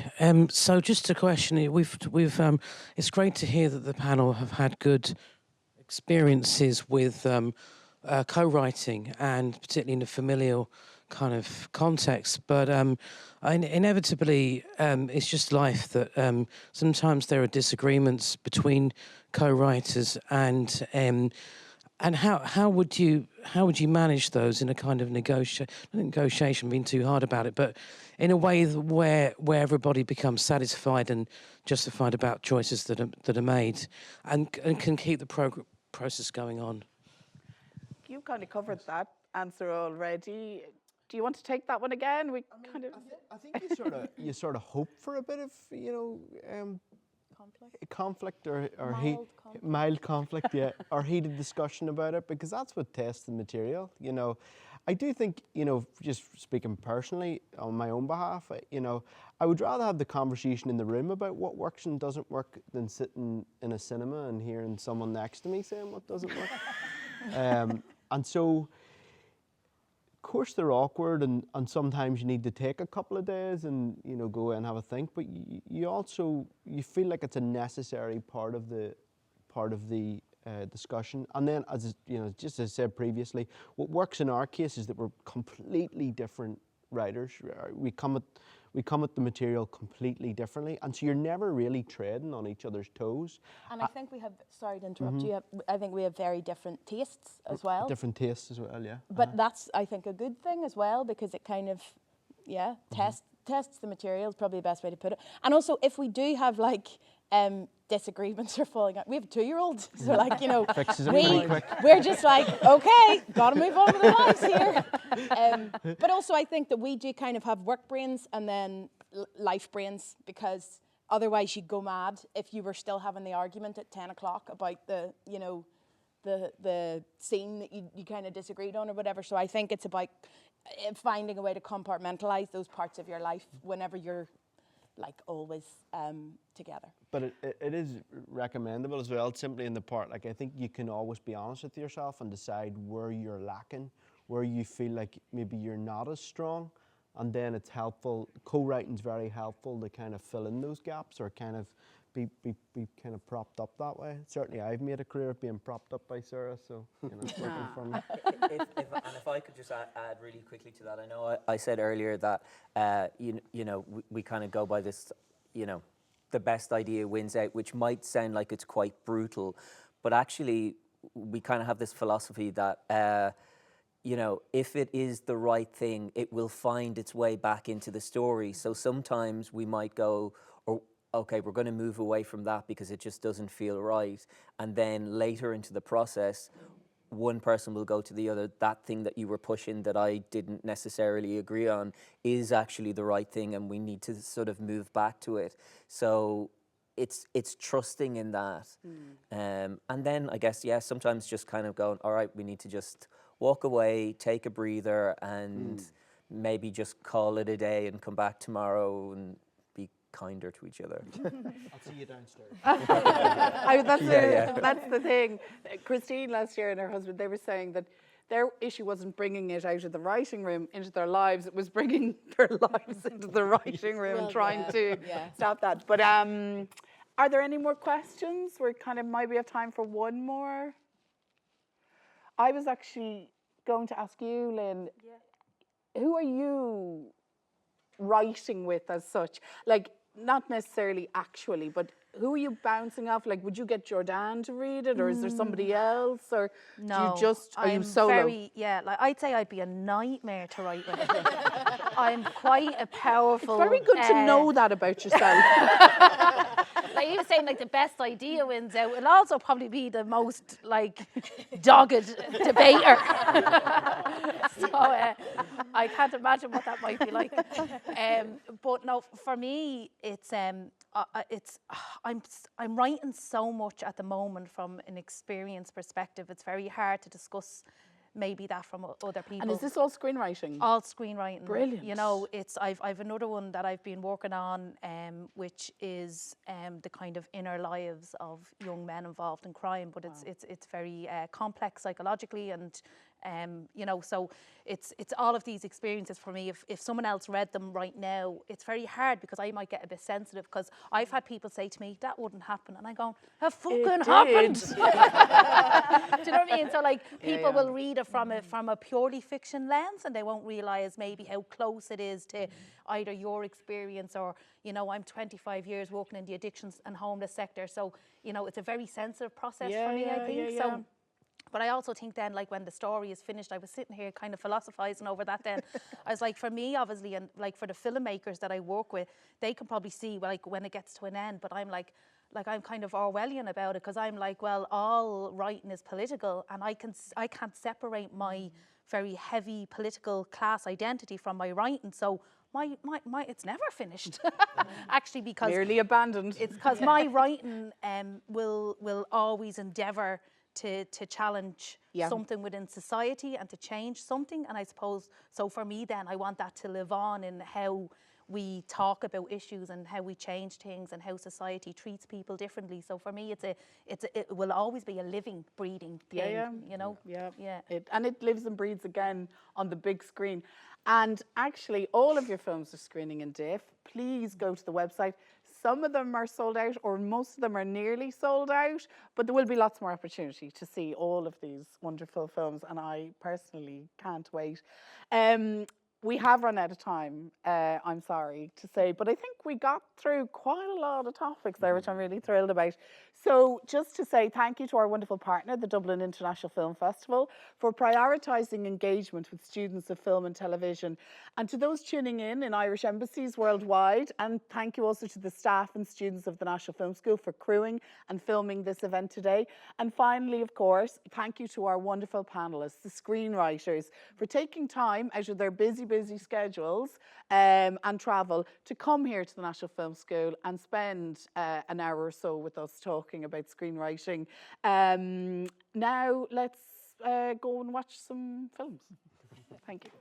Speaker 9: So just a question. It's great to hear that the panel have had good experiences with co-writing, and particularly in a familial kind of context. But inevitably, it's just life that sometimes there are disagreements between co-writers, and And how would you manage those in a kind of negotiation, being too hard about it, but in a way where everybody becomes satisfied and justified about choices that are made, and can keep the process going on?
Speaker 1: You kind of covered that answer already. Do you want to take that one again?
Speaker 7: I think you sort of hope for a bit of conflict or mild conflict, yeah, or heated discussion about it, because that's what tests the material. I do think, just speaking personally on my own behalf, I would rather have the conversation in the room about what works and doesn't work than sitting in a cinema and hearing someone next to me saying what doesn't work. And so, of course, they're awkward, and sometimes you need to take a couple of days and go and have a think. But you feel like it's a necessary part of the discussion. And then, just as I said previously, what works in our case is that we're completely different writers. We come at the material completely differently, and so you're never really treading on each other's toes.
Speaker 6: And I think we have, sorry to interrupt you, I think we have very different tastes as well.
Speaker 7: Different tastes as well, yeah.
Speaker 6: But that's, I think, a good thing as well, because it kind of, tests the material is probably the best way to put it. And also, if we do have disagreements or falling out, we have a 2-year-old, so
Speaker 7: fixes it pretty quick.
Speaker 6: We're just like, okay, gotta move on with our lives here. But also, I think that we do kind of have work brains and then life brains, because otherwise you'd go mad if you were still having the argument at 10 o'clock about the scene that you kind of disagreed on or whatever. So I think it's about finding a way to compartmentalize those parts of your life whenever you're always together.
Speaker 7: But it is recommendable as well, simply in the part, I think you can always be honest with yourself and decide where you're lacking, where you feel like maybe you're not as strong, and then it's helpful. Co-writing's very helpful to kind of fill in those gaps, or kind of be kind of propped up that way. Certainly I've made a career of being propped up by Sarah, so it's working for me.
Speaker 2: If I could just add really quickly to that, I know I said earlier that we kind of go by this, the best idea wins out, which might sound like it's quite brutal, but actually we kind of have this philosophy that if it is the right thing, it will find its way back into the story. So sometimes we might go, okay, we're going to move away from that because it just doesn't feel right. And then later into the process, one person will go to the other, that thing that you were pushing that I didn't necessarily agree on is actually the right thing, and we need to sort of move back to it. So it's trusting in that. And then I guess, sometimes just kind of going, all right, we need to just walk away, take a breather, and maybe just call it a day and come back tomorrow and be kinder to each other.
Speaker 7: I'll see you downstairs.
Speaker 1: That's the thing. Christine last year and her husband, they were saying that their issue wasn't bringing it out of the writing room into their lives, it was bringing their lives into the writing room and trying to stop that. But are there any more questions? We're kind of maybe have time for one more. I was actually going to ask you, Lynn, who are you writing with as such? Not necessarily actually, but who are you bouncing off? Would you get Jordan to read it, or is there somebody else, or
Speaker 5: no,
Speaker 1: do you are you solo?
Speaker 5: I'd say I'd be a nightmare to write with. I'm quite a powerful.
Speaker 1: It's very good to know that about yourself.
Speaker 5: He was saying the best idea wins out. It'll also probably be the most dogged debater. So I can't imagine what that might be like. But no, for me, I'm writing so much at the moment from an experience perspective. It's very hard to discuss maybe that from other people.
Speaker 1: And is this all screenwriting?
Speaker 5: All screenwriting.
Speaker 1: Brilliant.
Speaker 5: I've another one that I've been working on, which is the kind of inner lives of young men involved in crime. But it's very complex psychologically, and so it's all of these experiences for me. If someone else read them right now, it's very hard because I might get a bit sensitive, because I've had people say to me, that wouldn't happen, and I go, it fucking happened. Do you know what I mean? So people will read it from a purely fiction lens, and they won't realise maybe how close it is to either your experience or, I'm 25 years working in the addictions and homeless sector, so it's a very sensitive process for me, I think. So But I also think then, like, when the story is finished, I was sitting here kind of philosophizing over that then. I was like, for me, obviously, and like for the filmmakers that I work with, they can probably see, like, when it gets to an end. But I'm like I'm kind of Orwellian about it, because I'm like, well, all writing is political, and I can't separate my very heavy political class identity from my writing. So my it's never finished, actually, because
Speaker 1: Merely abandoned.
Speaker 5: it's because my writing will always endeavour to challenge something within society and to change something. And I suppose, so for me then, I want that to live on in how we talk about issues and how we change things and how society treats people differently. So for me, it will always be a living, breathing thing, you know?
Speaker 1: Yeah. And it lives and breathes again on the big screen. And actually, all of your films are screening in DIFF. Please go to the website. Some of them are sold out, or most of them are nearly sold out, but there will be lots more opportunity to see all of these wonderful films, and I personally can't wait. We have run out of time, I'm sorry to say, but I think we got through quite a lot of topics there, which I'm really thrilled about. So just to say thank you to our wonderful partner, the Dublin International Film Festival, for prioritising engagement with students of film and television, and to those tuning in Irish embassies worldwide, and thank you also to the staff and students of the National Film School for crewing and filming this event today. And finally, of course, thank you to our wonderful panellists, the screenwriters, for taking time out of their busy schedules and travel to come here to the National Film School and spend an hour or so with us talking about screenwriting. Now let's go and watch some films. Thank you.